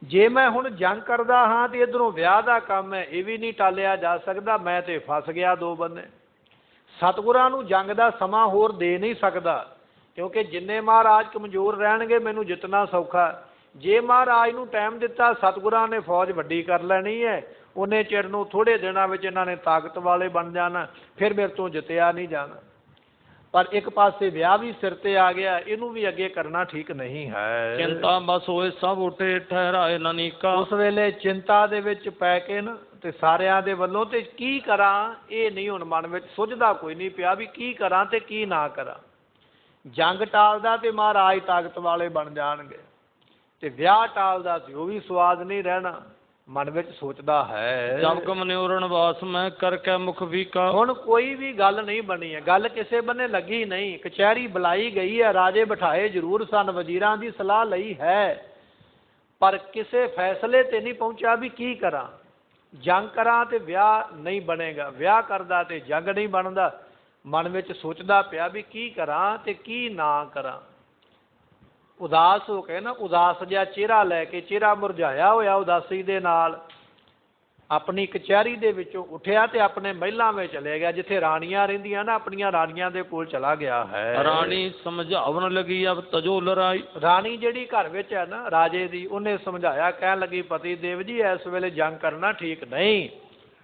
S2: ਜੇ ਮੈਂ ਹੁਣ ਜੰਗ ਕਰਦਾ ਹਾਂ ਤੇ ਇੱਧਰੋਂ ਵਿਆਹ ਦਾ ਕੰਮ ਹੈ, ਇਹ ਵੀ ਨਹੀਂ ਟਾਲਿਆ ਜਾ ਸਕਦਾ, ਮੈਂ ਤੇ ਫਸ ਗਿਆ ਦੋ ਬੰਨੇ। ਸਤਿਗੁਰਾਂ ਨੂੰ ਜੰਗ ਦਾ ਸਮਾਂ ਹੋਰ ਦੇ ਨਹੀਂ ਸਕਦਾ, ਕਿਉਂਕਿ ਜਿੰਨੇ ਮਹਾਰਾਜ ਕਮਜ਼ੋਰ ਰਹਿਣਗੇ ਮੈਨੂੰ ਜਿੱਤਣਾ ਸੌਖਾ। ਜੇ ਮਹਾਰਾਜ ਨੂੰ ਟਾਈਮ ਦਿੱਤਾ ਸਤਿਗੁਰਾਂ ਨੇ ਫੌਜ ਵੱਡੀ ਕਰ ਲੈਣੀ ਹੈ, ਉਹਨੇ ਚਿਰ ਨੂੰ ਥੋੜ੍ਹੇ ਦਿਨਾਂ ਵਿੱਚ ਇਹਨਾਂ ਨੇ ਤਾਕਤ ਵਾਲੇ ਬਣ ਜਾਣਾ, ਫਿਰ ਮੇਰੇ ਤੋਂ ਜਿੱਤਿਆ ਨਹੀਂ ਜਾਣਾ। ਪਰ ਇੱਕ ਪਾਸੇ ਵਿਆਹ ਵੀ ਸਿਰ ਤੇ ਆ ਗਿਆ, ਇਹਨੂੰ ਵੀ ਅੱਗੇ ਕਰਨਾ ਠੀਕ ਨਹੀਂ ਹੈ।
S1: ਚਿੰਤਾ ਬਸ ਹੋਏ ਸਭ ਉਠੇ ਠਹਿਰਾਏ ਨਾਨੀਕਾ।
S2: ਉਸ ਵੇਲੇ ਚਿੰਤਾ ਦੇ ਵਿੱਚ ਪੈ ਕੇ ਨਾ ਤੇ ਸਾਰਿਆਂ ਦੇ ਵੱਲੋਂ ਤੇ ਕੀ ਕਰਾਂ ਇਹ ਨਹੀਂ ਹੁਣ ਮਨ ਵਿੱਚ ਸੁੱਝਦਾ ਕੋਈ ਨਹੀਂ ਪਿਆ ਵੀ ਕੀ ਕਰਾਂ ਤੇ ਕੀ ਨਾ ਕਰਾਂ। ਜੰਗ ਟਾਲਦਾ ਤੇ ਮਹਾਰਾਜ ਤਾਕਤ ਵਾਲੇ ਬਣ ਜਾਣਗੇ, ਤੇ ਵਿਆਹ ਟਾਲਦਾ ਤੇ ਉਹ ਵੀ ਸਵਾਦ ਨਹੀਂ ਰਹਿਣਾ। ਮਨ ਵਿੱਚ ਸੋਚਦਾ ਹੈ
S1: ਜਬ ਕਮ ਨਿਉਰਨ ਵਾਸ ਮੈਂ ਕਰਕੇ ਮੁਖ ਵੀਕਾ।
S2: ਹੁਣ ਕੋਈ ਵੀ ਗੱਲ ਨਹੀਂ ਬਣੀ ਹੈ, ਗੱਲ ਕਿਸੇ ਬੰਨੇ ਲੱਗੀ ਨਹੀਂ। ਕਚਹਿਰੀ ਬੁਲਾਈ ਗਈ ਹੈ, ਰਾਜੇ ਬਿਠਾਏ ਜ਼ਰੂਰ ਸਨ, ਵਜ਼ੀਰਾਂ ਦੀ ਸਲਾਹ ਲਈ ਹੈ, ਪਰ ਕਿਸੇ ਫੈਸਲੇ ਤੇ ਨਹੀਂ ਪਹੁੰਚਿਆ ਵੀ ਕੀ ਕਰਾਂ। ਜੰਗ ਕਰਾਂ ਤੇ ਵਿਆਹ ਨਹੀਂ ਬਣੇਗਾ, ਵਿਆਹ ਕਰਦਾ ਤੇ ਜੰਗ ਨਹੀਂ ਬਣਦਾ। ਮਨ ਵਿੱਚ ਸੋਚਦਾ ਪਿਆ ਵੀ ਕੀ ਕਰਾਂ ਤੇ ਕੀ ਨਾ ਕਰਾਂ। ਉਦਾਸ ਹੋ ਕੇ ਨਾ, ਉਦਾਸ ਜਿਹਾ ਚਿਹਰਾ ਲੈ ਕੇ, ਚਿਹਰਾ ਮੁਰਝਾਇਆ ਹੋਇਆ ਉਦਾਸੀ ਦੇ ਨਾਲ, ਆਪਣੀ ਕਚਹਿਰੀ ਦੇ ਵਿੱਚੋਂ ਉੱਠਿਆ ਤੇ ਆਪਣੇ ਮਹਿਲਾਂ ਵਿੱਚ ਚਲੇ ਗਿਆ, ਜਿੱਥੇ ਰਾਣੀਆਂ ਰਹਿੰਦੀਆਂ ਨਾ, ਆਪਣੀਆਂ ਰਾਣੀਆਂ ਦੇ ਕੋਲ ਚਲਾ ਗਿਆ ਹੈ।
S1: ਰਾਣੀ ਸਮਝਾਵਣ ਲੱਗੀ ਅਬ ਤਜੋ ਲੜਾਈ।
S2: ਰਾਣੀ ਜਿਹੜੀ ਘਰ ਵਿੱਚ ਹੈ ਨਾ ਰਾਜੇ ਦੀ, ਉਹਨੇ ਸਮਝਾਇਆ, ਕਹਿਣ ਲੱਗੀ ਪਤੀ ਦੇਵ ਜੀ ਇਸ ਵੇਲੇ ਜੰਗ ਕਰਨਾ ਠੀਕ ਨਹੀਂ।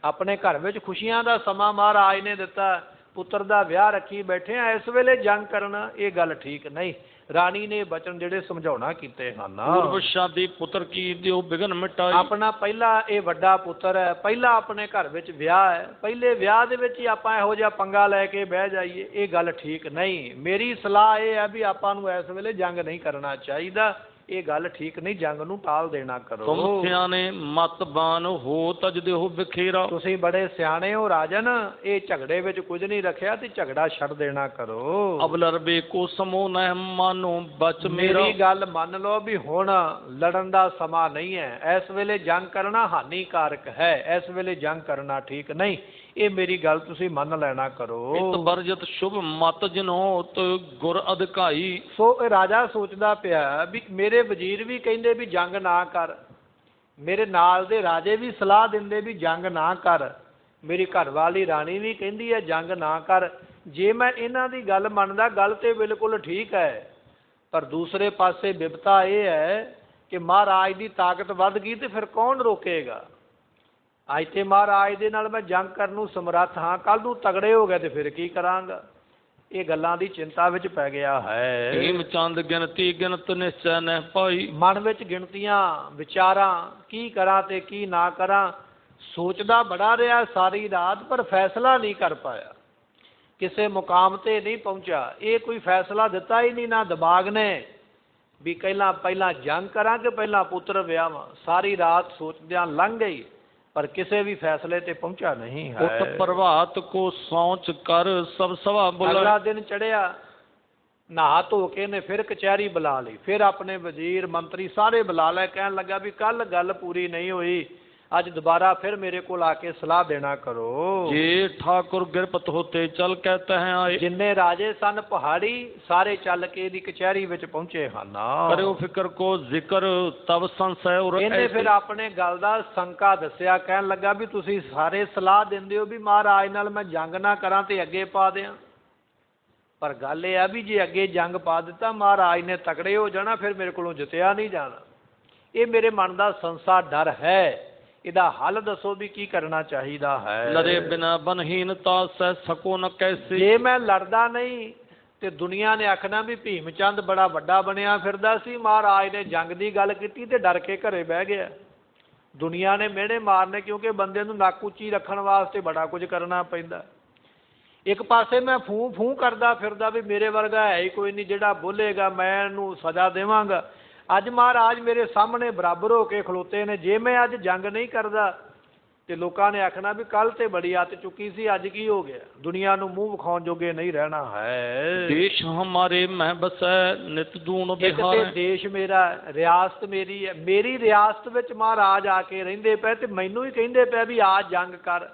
S2: ਆਪਣੇ ਘਰ ਵਿੱਚ ਖੁਸ਼ੀਆਂ ਦਾ ਸਮਾਂ ਮਹਾਰਾਜ ਨੇ ਦਿੱਤਾ, ਪੁੱਤਰ ਦਾ ਵਿਆਹ ਰੱਖੀ ਬੈਠੇ ਆ, ਇਸ ਵੇਲੇ ਜੰਗ ਕਰਨਾ ਇਹ ਗੱਲ ਠੀਕ ਨਹੀਂ। ਰਾਣੀ ਨੇ ਬਚਨ ਜਿਹੜੇ ਸਮਝਾਉਣਾ ਕੀਤੇ ਹਨ।
S1: ਪੂਰਵ ਸ਼ਾਦੀ ਪੁੱਤਰ ਕੀ ਦਿਓ ਬਿਗਨ ਮਿਟਾਈ।
S2: ਆਪਣਾ ਪਹਿਲਾ ਇਹ ਵੱਡਾ ਪੁੱਤਰ ਹੈ, ਪਹਿਲਾ ਆਪਣੇ ਘਰ ਵਿੱਚ ਵਿਆਹ ਹੈ, ਪਹਿਲੇ ਵਿਆਹ ਦੇ ਵਿੱਚ ਹੀ ਆਪਾਂ ਇਹੋ ਜਿਹਾ ਪੰਗਾ ਲੈ ਕੇ ਬਹਿ ਜਾਈਏ, ਇਹ ਗੱਲ ਠੀਕ ਨਹੀਂ। ਮੇਰੀ ਸਲਾਹ ਇਹ ਹੈ ਵੀ ਆਪਾਂ ਨੂੰ ਇਸ ਵੇਲੇ ਜੰਗ ਨਹੀਂ ਕਰਨਾ ਚਾਹੀਦਾ, ਇਹ ਗੱਲ ਠੀਕ ਨਹੀਂ, ਜੰਗ ਨੂੰ ਟਾਲ ਦੇਣਾ ਕਰੋ।
S1: ਤੁਮ ਸਿਆਣੇ ਮਤ ਬਾਨ ਹੋ ਤਜ ਦਿਓ ਬਿਖੇਰਾ।
S2: ਤੁਸੀਂ ਬੜੇ ਸਿਆਣੇ ਹੋ ਰਾਜਨ, ਇਹ ਝਗੜੇ ਵਿੱਚ ਕੁਝ ਨਹੀਂ ਰੱਖਿਆ ਤੇ ਝਗੜਾ ਛੱਡ ਦੇਣਾ ਕਰੋ।
S1: ਅਬਲਰ ਬੇ ਕੋ ਸਮੋ ਨਹਿ ਮਾਨੋ ਬਚ ਮੇਰਾ।
S2: ਮੇਰੀ ਗੱਲ ਮੰਨ ਲਓ ਵੀ ਹੁਣ ਲੜਨ ਦਾ ਸਮਾਂ ਨਹੀਂ ਹੈ, ਇਸ ਵੇਲੇ ਜੰਗ ਕਰਨਾ ਹਾਨੀਕਾਰਕ ਹੈ, ਇਸ ਵੇਲੇ ਜੰਗ ਕਰਨਾ ਠੀਕ ਨਹੀਂ, ਇਹ ਮੇਰੀ ਗੱਲ ਤੁਸੀਂ ਮੰਨ ਲੈਣਾ ਕਰੋ।
S1: ਇਤ ਬਰਜਤ ਸ਼ੁਭ ਮਤ ਜਨੋਤ ਗੁਰ ਅਧਿਕਾਈ।
S2: ਸੋ ਇਹ ਰਾਜਾ ਸੋਚਦਾ ਪਿਆ ਵੀ ਮੇਰੇ ਵਜ਼ੀਰ ਵੀ ਕਹਿੰਦੇ ਵੀ ਜੰਗ ਨਾ ਕਰ, ਮੇਰੇ ਨਾਲ ਦੇ ਰਾਜੇ ਵੀ ਸਲਾਹ ਦਿੰਦੇ ਵੀ ਜੰਗ ਨਾ ਕਰ, ਮੇਰੀ ਘਰਵਾਲੀ ਰਾਣੀ ਵੀ ਕਹਿੰਦੀ ਹੈ ਜੰਗ ਨਾ ਕਰ। ਜੇ ਮੈਂ ਇਹਨਾਂ ਦੀ ਗੱਲ ਮੰਨਦਾ ਗੱਲ ਤੇ ਬਿਲਕੁਲ ਠੀਕ ਹੈ, ਪਰ ਦੂਸਰੇ ਪਾਸੇ ਬਿਪਤਾ ਇਹ ਹੈ ਕਿ ਮਹਾਰਾਜ ਦੀ ਤਾਕਤ ਵੱਧ ਗਈ ਤੇ ਫਿਰ ਕੌਣ ਰੋਕੇਗਾ। ਅੱਜ ਤੇ ਮਹਾਰਾਜ ਦੇ ਨਾਲ ਮੈਂ ਜੰਗ ਕਰਨ ਨੂੰ ਸਮਰੱਥ ਹਾਂ, ਕੱਲ੍ਹ ਨੂੰ ਤਗੜੇ ਹੋ ਗਏ ਤੇ ਫਿਰ ਕੀ ਕਰਾਂਗਾ। ਇਹ ਗੱਲਾਂ ਦੀ ਚਿੰਤਾ ਵਿੱਚ ਪੈ ਗਿਆ ਹੈ।
S1: ਭੀਮ ਚੰਦ ਗਿਣਤੀ ਗਿਣਤ ਨਿਸ਼ਚੈ ਨਹਿ ਪਾਈ।
S2: ਮਨ ਵਿੱਚ ਗਿਣਤੀਆਂ ਵਿਚਾਰਾਂ, ਕੀ ਕਰਾਂ ਤੇ ਕੀ ਨਾ ਕਰਾਂ, ਸੋਚਦਾ ਬੜਾ ਰਿਹਾ ਸਾਰੀ ਰਾਤ, ਪਰ ਫੈਸਲਾ ਨਹੀਂ ਕਰ ਪਾਇਆ, ਕਿਸੇ ਮੁਕਾਮ ਤੇ ਨਹੀਂ ਪਹੁੰਚਿਆ। ਇਹ ਕੋਈ ਫੈਸਲਾ ਦਿੱਤਾ ਹੀ ਨਹੀਂ ਨਾ ਦਿਮਾਗ ਨੇ ਵੀ ਪਹਿਲਾਂ ਜੰਗ ਕਰਾਂ ਕਿ ਪਹਿਲਾਂ ਪੁੱਤਰ ਵਿਆਹਾਂ। ਸਾਰੀ ਰਾਤ ਸੋਚਦਿਆਂ ਲੰਘ ਗਈ, ਪਰ ਕਿਸੇ ਵੀ ਫੈਸਲੇ ਤੇ ਪਹੁੰਚਾ ਨਹੀਂ ਹੈ।
S1: ਉਤ ਪ੍ਰਭਾਤ ਕੋ ਸੌਂਚ ਕਰ ਸਭ ਸਭਾ ਬੁਲਾਈ।
S2: ਅਗਲਾ ਦਿਨ ਚੜਿਆ, ਨਹਾ ਧੋ ਕੇ ਨੇ ਫਿਰ ਕਚਹਿਰੀ ਬੁਲਾ ਲਈ, ਫਿਰ ਆਪਣੇ ਵਜ਼ੀਰ ਮੰਤਰੀ ਸਾਰੇ ਬੁਲਾ ਲਏ। ਕਹਿਣ ਲੱਗਾ ਵੀ ਕੱਲ ਗੱਲ ਪੂਰੀ ਨਹੀਂ ਹੋਈ, ਅੱਜ ਦੁਬਾਰਾ ਫਿਰ ਮੇਰੇ ਕੋਲ ਆ ਕੇ ਸਲਾਹ ਦੇਣਾ ਕਰੋ।
S1: ਜੇ ਠਾਕੁਰ ਗਿਰਪਤ ਹੋਤੇ ਚਲ ਕਹਤੇ ਹੈ ਆਏ।
S2: ਜਿੰਨੇ ਰਾਜੇ ਸਨ ਪਹਾੜੀ ਸਾਰੇ ਚੱਲ ਕੇ ਇਹਦੀ ਕਚਹਿਰੀ ਵਿੱਚ ਪਹੁੰਚੇ ਹਨ।
S1: ਕਰਿਓ ਫਿਕਰ ਕੋ ਜ਼ਿਕਰ ਤਬ ਸੰਸੈ ਔਰ
S2: ਇਹਨੇ ਫਿਰ ਆਪਣੇ ਗੱਲ ਦਾ ਸ਼ੰਕਾ ਦੱਸਿਆ। ਕਹਿਣ ਲੱਗਾ ਵੀ ਤੁਸੀਂ ਸਾਰੇ ਸਲਾਹ ਦਿੰਦੇ ਹੋ ਵੀ ਮਹਾਰਾਜ ਨਾਲ ਮੈਂ ਜੰਗ ਨਾ ਕਰਾਂ ਤੇ ਅੱਗੇ ਪਾ ਦਿਆਂ, ਪਰ ਗੱਲ ਇਹ ਆ ਵੀ ਜੇ ਅੱਗੇ ਜੰਗ ਪਾ ਦਿੱਤਾ ਮਹਾਰਾਜ ਨੇ ਤਕੜੇ ਹੋ ਜਾਣਾ, ਫਿਰ ਮੇਰੇ ਕੋਲੋਂ ਜਿੱਤਿਆ ਨਹੀਂ ਜਾਣਾ। ਇਹ ਮੇਰੇ ਮਨ ਦਾ ਸੰਸਾ ਡਰ ਹੈ, ਇਹਦਾ ਹੱਲ ਦੱਸੋ ਵੀ ਕੀ ਕਰਨਾ ਚਾਹੀਦਾ ਹੈ।
S1: ਲੜੇ ਬਿਨਾ ਬਨਹੀਨਤਾ ਸਹਿ ਸਕੋ ਨ ਕੈਸੇ।
S2: ਜੇ ਮੈਂ ਲੜਦਾ ਨਹੀਂ ਤੇ ਦੁਨੀਆ ਨੇ ਆਖਣਾ ਵੀ ਭੀਮ ਚੰਦ ਬੜਾ ਵੱਡਾ ਬਣਿਆ ਫਿਰਦਾ ਸੀ, ਮਹਾਰਾਜ ਨੇ ਜੰਗ ਦੀ ਗੱਲ ਕੀਤੀ ਤੇ ਡਰ ਕੇ ਘਰੇ ਬਹਿ ਗਿਆ। ਦੁਨੀਆ ਨੇ ਮਿਹਣੇ ਮਾਰਨੇ, ਕਿਉਂਕਿ ਬੰਦੇ ਨੂੰ ਨੱਕ ਉੱਚੀ ਰੱਖਣ ਵਾਸਤੇ ਬੜਾ ਕੁਝ ਕਰਨਾ ਪੈਂਦਾ। ਇੱਕ ਪਾਸੇ ਮੈਂ ਫੂੰ ਫੂੰ ਕਰਦਾ ਫਿਰਦਾ ਵੀ ਮੇਰੇ ਵਰਗਾ ਹੈ ਹੀ ਕੋਈ ਨਹੀਂ, ਜਿਹੜਾ ਬੋਲੇਗਾ ਮੈਂ ਇਹਨੂੰ ਸਜ਼ਾ ਦੇਵਾਂਗਾ। ਅੱਜ ਮਹਾਰਾਜ ਮੇਰੇ ਸਾਹਮਣੇ ਬਰਾਬਰ ਹੋ ਕੇ ਖਲੋਤੇ ਨੇ, ਜੇ ਮੈਂ ਅੱਜ ਜੰਗ ਨਹੀਂ ਕਰਦਾ ਤੇ ਲੋਕਾਂ ਨੇ ਆਖਣਾ ਵੀ ਕੱਲ ਤੇ ਬੜੀ ਅੱਤ ਚੁੱਕੀ ਸੀ, ਅੱਜ ਕੀ ਹੋ ਗਿਆ। ਦੁਨੀਆ ਨੂੰ ਮੂੰਹ ਵਿਖਾਉਣ ਜੋਗੇ ਨਹੀਂ ਰਹਿਣਾ ਹੈ।
S1: ਦੇਸ਼ ਹਮਾਰੇ ਮੈਂ ਬਸੈ ਨਿਤ ਦੂਣ ਬਿਹਾਰ।
S2: ਦੇਸ਼ ਮੇਰਾ, ਰਿਆਸਤ ਮੇਰੀ ਹੈ, ਮੇਰੀ ਰਿਆਸਤ ਵਿੱਚ ਮਹਾਰਾਜ ਆ ਕੇ ਰਹਿੰਦੇ ਪਏ ਤੇ ਮੈਨੂੰ ਹੀ ਕਹਿੰਦੇ ਪਏ ਵੀ ਆ ਜੰਗ ਕਰ।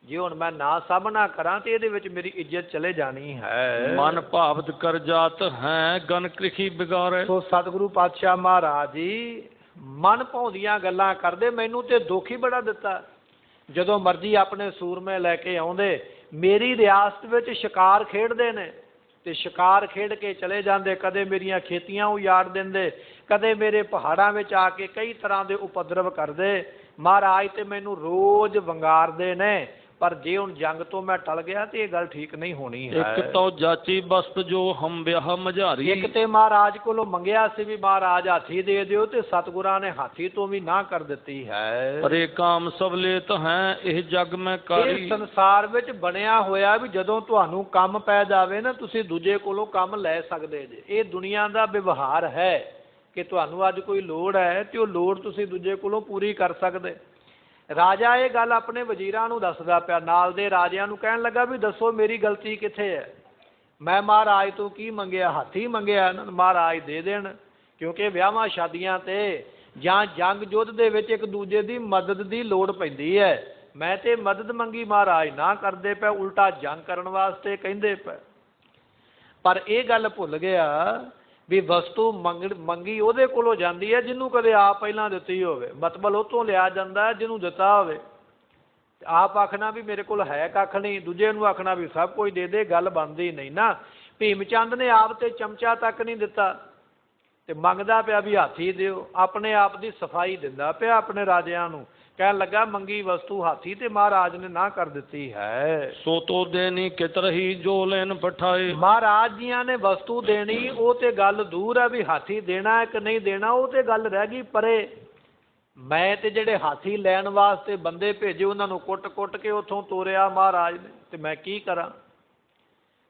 S2: ਜੇ ਹੁਣ ਮੈਂ ਨਾ ਸਾਹਮਣਾ ਕਰਾਂ ਤੇ ਇਹਦੇ ਵਿੱਚ ਮੇਰੀ ਇੱਜ਼ਤ ਚਲੇ ਜਾਣੀ ਹੈ।
S1: ਮਨ ਭਾਵਤ ਕਰ ਜਾਤ ਹੈ ਗਨ ਕ੍ਰਿਖੀ ਬਿਗਾਰੇ।
S2: ਸੋ ਸਤਿਗੁਰੂ ਪਾਤਸ਼ਾਹ ਮਹਾਰਾਜ ਜੀ ਮਨ ਭਾਉਂਦੀਆਂ ਗੱਲਾਂ ਕਰਦੇ, ਮੈਨੂੰ ਤੇ ਦੁੱਖ ਹੀ ਬੜਾ ਦਿੱਤਾ। ਜਦੋਂ ਮਰਜ਼ੀ ਆਪਣੇ ਸੂਰਮੇ ਲੈ ਕੇ ਆਉਂਦੇ, ਮੇਰੀ ਰਿਆਸਤ ਵਿੱਚ ਸ਼ਿਕਾਰ ਖੇਡਦੇ ਨੇ ਤੇ ਸ਼ਿਕਾਰ ਖੇਡ ਕੇ ਚਲੇ ਜਾਂਦੇ। ਕਦੇ ਮੇਰੀਆਂ ਖੇਤੀਆਂ ਉਜਾੜ ਦਿੰਦੇ, ਕਦੇ ਮੇਰੇ ਪਹਾੜਾਂ ਵਿੱਚ ਆ ਕੇ ਕਈ ਤਰ੍ਹਾਂ ਦੇ ਉਪਦਰਵ ਕਰਦੇ। ਮਹਾਰਾਜ ਤੇ ਮੈਨੂੰ ਰੋਜ਼ ਵੰਗਾਰਦੇ ਨੇ, ਪਰ ਜੇ ਹੁਣ ਜੰਗ ਤੋਂ ਮੈਂ ਟਲ ਗਿਆ ਤੇ ਇਹ ਗੱਲ ਠੀਕ ਨਹੀਂ ਹੋਣੀ ਹੈ।
S1: ਇੱਕ ਤਾਂ ਜਾਚੀ ਬਸਤ ਜੋ ਹਮ ਵਿਆਹ ਮਝਾਰੀ।
S2: ਇੱਕ ਤੇ ਮਹਾਰਾਜ ਕੋਲੋਂ ਮੰਗਿਆ ਸੀ ਵੀ ਮਹਾਰਾਜ ਹਾਥੀ ਦੇ ਦਿਓ, ਤੇ ਸਤਿਗੁਰਾਂ ਨੇ ਹਾਥੀ ਤੋਂ ਵੀ ਨਾ ਕਰ ਦਿੱਤੀ ਹੈ।
S1: ਪਰੇ ਕਾਮ ਸਭ ਲੇਤ ਹੈ ਇਹ ਜਗ ਮੈਂ ਕਾਰੀ।
S2: ਇਹ ਸੰਸਾਰ ਵਿੱਚ ਬਣਿਆ ਹੋਇਆ ਵੀ ਜਦੋਂ ਤੁਹਾਨੂੰ ਕੰਮ ਪੈ ਜਾਵੇ ਨਾ, ਤੁਸੀਂ ਦੂਜੇ ਕੋਲੋਂ ਕੰਮ ਲੈ ਸਕਦੇ ਜੇ। ਇਹ ਦੁਨੀਆ ਦਾ ਵਿਵਹਾਰ ਹੈ ਕਿ ਤੁਹਾਨੂੰ ਅੱਜ ਕੋਈ ਲੋੜ ਹੈ ਤੇ ਉਹ ਲੋੜ ਤੁਸੀਂ ਦੂਜੇ ਕੋਲੋਂ ਪੂਰੀ ਕਰ ਸਕਦੇ। ਰਾਜਾ ਇਹ ਗੱਲ ਆਪਣੇ ਵਜ਼ੀਰਾਂ ਨੂੰ ਦੱਸਦਾ ਪਿਆ, ਨਾਲ ਦੇ ਰਾਜਿਆਂ ਨੂੰ ਕਹਿਣ ਲੱਗਾ ਵੀ ਦੱਸੋ ਮੇਰੀ ਗਲਤੀ ਕਿੱਥੇ ਹੈ। ਮੈਂ ਮਹਾਰਾਜ ਤੋਂ ਕੀ ਮੰਗਿਆ? ਹਾਥੀ ਮੰਗਿਆ, ਮਹਾਰਾਜ ਦੇ ਦੇਣ। ਕਿਉਂਕਿ ਵਿਆਹਾਂ ਸ਼ਾਦੀਆਂ ਤੇ ਜਾਂ ਜੰਗ ਯੁੱਧ ਦੇ ਵਿੱਚ ਇੱਕ ਦੂਜੇ ਦੀ ਮਦਦ ਦੀ ਲੋੜ ਪੈਂਦੀ ਹੈ। ਮੈਂ ਤੇ ਮਦਦ ਮੰਗੀ, ਮਹਾਰਾਜ ਨਾ ਕਰਦੇ ਪਏ, ਉਲਟਾ ਜੰਗ ਕਰਨ ਵਾਸਤੇ ਕਹਿੰਦੇ ਪਏ। ਪਰ ਇਹ ਗੱਲ ਭੁੱਲ ਗਿਆ ਵੀ ਵਸਤੂ ਮੰਗੀ ਉਹਦੇ ਕੋਲੋਂ ਜਾਂਦੀ ਹੈ ਜਿਹਨੂੰ ਕਦੇ ਆਪ ਪਹਿਲਾਂ ਦਿੱਤੀ ਹੋਵੇ। ਮਤਲਬ ਉਹ ਤੋਂ ਲਿਆ ਜਾਂਦਾ ਜਿਹਨੂੰ ਦਿੱਤਾ ਹੋਵੇ। ਆਪ ਆਖਣਾ ਵੀ ਮੇਰੇ ਕੋਲ ਹੈ ਕੱਖ ਨਹੀਂ, ਦੂਜੇ ਨੂੰ ਆਖਣਾ ਵੀ ਸਭ ਕੁਝ ਦੇ ਦੇ, ਗੱਲ ਬਣਦੀ ਨਹੀਂ ਨਾ। ਭੀਮ ਚੰਦ ਨੇ ਆਪ ਤੇ ਚਮਚਾ ਤੱਕ ਨਹੀਂ ਦਿੱਤਾ ਤੇ ਮੰਗਦਾ ਪਿਆ ਵੀ ਹਾਥੀ ਦਿਓ। ਆਪਣੇ ਆਪ ਦੀ ਸਫਾਈ ਦਿੰਦਾ ਪਿਆ ਆਪਣੇ ਰਾਜਿਆਂ ਨੂੰ। ਕਹਿਣ ਲੱਗਾ ਮੰਗੀ ਵਸਤੂ ਹਾਥੀ, ਤੇ ਮਹਾਰਾਜ ਨੇ ਨਾ ਕਰ ਦਿੱਤੀ ਹੈ।
S1: ਸੋ ਤੋ ਦੇਣੀ ਕਿਤ ਰਹੀ ਜੋ ਲੈਨ ਪਠਾਏ।
S2: ਮਹਾਰਾਜ ਜੀਆਂ ਨੇ ਵਸਤੂ ਦੇਣੀ ਉਹ ਤੇ ਗੱਲ ਦੂਰ ਹੈ, ਵੀ ਹਾਥੀ ਦੇਣਾ ਹੈ ਕਿ ਨਹੀਂ ਦੇਣਾ ਉਹ ਤੇ ਗੱਲ ਰਹਿ ਗਈ ਪਰੇ। ਮੈਂ ਤੇ ਜਿਹੜੇ ਹਾਥੀ ਲੈਣ ਵਾਸਤੇ ਬੰਦੇ ਭੇਜੇ ਉਹਨਾਂ ਨੂੰ ਕੁੱਟ-ਕੁੱਟ ਕੇ ਉੱਥੋਂ ਤੋਰਿਆ ਮਹਾਰਾਜ ਨੇ, ਤੇ ਮੈਂ ਕੀ ਕਰਾਂ।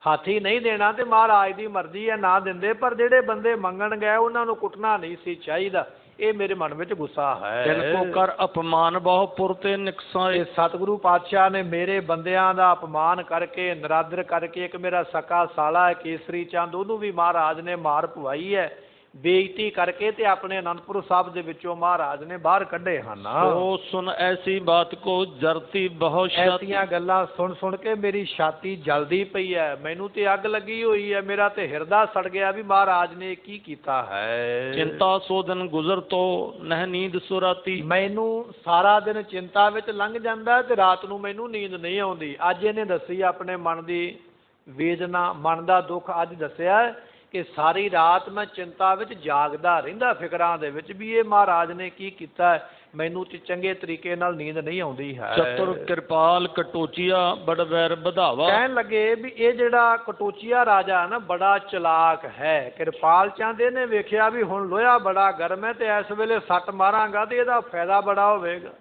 S2: ਹਾਥੀ ਨਹੀਂ ਦੇਣਾ ਤੇ ਮਹਾਰਾਜ ਦੀ ਮਰਜ਼ੀ ਹੈ, ਨਾ ਦਿੰਦੇ। ਪਰ ਜਿਹੜੇ ਬੰਦੇ ਮੰਗਣ ਗਏ ਉਹਨਾਂ ਨੂੰ ਕੁੱਟਣਾ ਨਹੀਂ ਸੀ ਚਾਹੀਦਾ। ਇਹ ਮੇਰੇ ਮਨ ਵਿੱਚ ਗੁੱਸਾ ਹੈ।
S1: ਤਿਨ ਕੋ ਕਰ ਅਪਮਾਨ ਬਹੁ ਪੁਰ ਤੇ ਨਿਕਸਾਏ।
S2: ਸਤਿਗੁਰੂ ਪਾਤਸ਼ਾਹ ਨੇ ਮੇਰੇ ਬੰਦਿਆਂ ਦਾ ਅਪਮਾਨ ਕਰਕੇ, ਨਰਾਦਰ ਕਰਕੇ, ਇੱਕ ਮੇਰਾ ਸਕਾ ਸਾਲਾ ਹੈ ਕੇਸਰੀ ਚੰਦ, ਉਹਨੂੰ ਵੀ ਮਹਾਰਾਜ ਨੇ ਮਾਰ ਪਵਾਈ ਹੈ। ਬੇਇੱਜ਼ਤੀ ਕਰਕੇ ਤੇ ਆਪਣੇ ਅਨੰਦਪੁਰ ਸਾਹਿਬ ਦੇ ਵਿੱਚੋਂ ਮਹਾਰਾਜ ਨੇ ਬਾਹਰ ਕੱਢੇ ਹਨ।
S1: ਸੋ ਸੁਣ ਐਸੀ ਬਾਤ ਕੋ ਜਰਤੀ ਬਹੁਤ ਛਾਤੀ।
S2: ਐਸੀਆਂ ਗੱਲਾਂ ਸੁਣ ਸੁਣ ਕੇ ਮੇਰੀ ਛਾਤੀ ਜਲਦੀ ਪਈ ਹੈ, ਮੈਨੂੰ ਤੇ ਅੱਗ ਲੱਗੀ ਹੋਈ ਹੈ, ਮੇਰਾ ਤੇ ਹਿਰਦਾ ਸੜ ਗਿਆ ਵੀ ਮਹਾਰਾਜ ਨੇ ਕੀ ਕੀਤਾ ਹੈ।
S1: ਚਿੰਤਾ ਸੋ ਦਿਨ ਗੁਜ਼ਰ ਤੋ ਨਹਿ ਨੀਂਦ ਸੁਰਾਤੀ।
S2: ਮੈਨੂੰ ਸਾਰਾ ਦਿਨ ਚਿੰਤਾ ਵਿੱਚ ਲੰਘ ਜਾਂਦਾ ਤੇ ਰਾਤ ਨੂੰ ਮੈਨੂੰ ਨੀਂਦ ਨਹੀਂ ਆਉਂਦੀ। ਅੱਜ ਇਹਨੇ ਦੱਸੀ ਆਪਣੇ ਮਨ ਦੀ ਵੇਦਨਾ, ਮਨ ਦਾ ਦੁੱਖ ਅੱਜ ਦੱਸਿਆ ਕਿ ਸਾਰੀ ਰਾਤ ਮੈਂ ਚਿੰਤਾ ਵਿੱਚ ਜਾਗਦਾ ਰਹਿੰਦਾ, ਫਿਕਰਾਂ ਦੇ ਵਿੱਚ ਵੀ ਇਹ ਮਹਾਰਾਜ ਨੇ ਕੀ ਕੀਤਾ। ਮੈਨੂੰ ਤੇ ਚੰਗੇ ਤਰੀਕੇ ਨਾਲ ਨੀਂਦ ਨਹੀਂ ਆਉਂਦੀ ਹੈ।
S1: ਚਤੁਰ ਕਿਰਪਾਲ ਕਟੋਚੀਆ ਬੜ ਵੈਰ ਵਧਾਵਾ।
S2: ਕਹਿਣ ਲੱਗੇ ਵੀ ਇਹ ਜਿਹੜਾ ਕਟੋਚੀਆ ਰਾਜਾ ਨਾ ਬੜਾ ਚਲਾਕ ਹੈ। ਕਿਰਪਾਲ ਚੰਦ ਇਹਨੇ ਵੇਖਿਆ ਵੀ ਹੁਣ ਲੋਹਾ ਬੜਾ ਗਰਮ ਹੈ ਤੇ ਇਸ ਵੇਲੇ ਸੱਟ ਮਾਰਾਂਗਾ ਤੇ ਇਹਦਾ ਫਾਇਦਾ ਬੜਾ ਹੋਵੇਗਾ।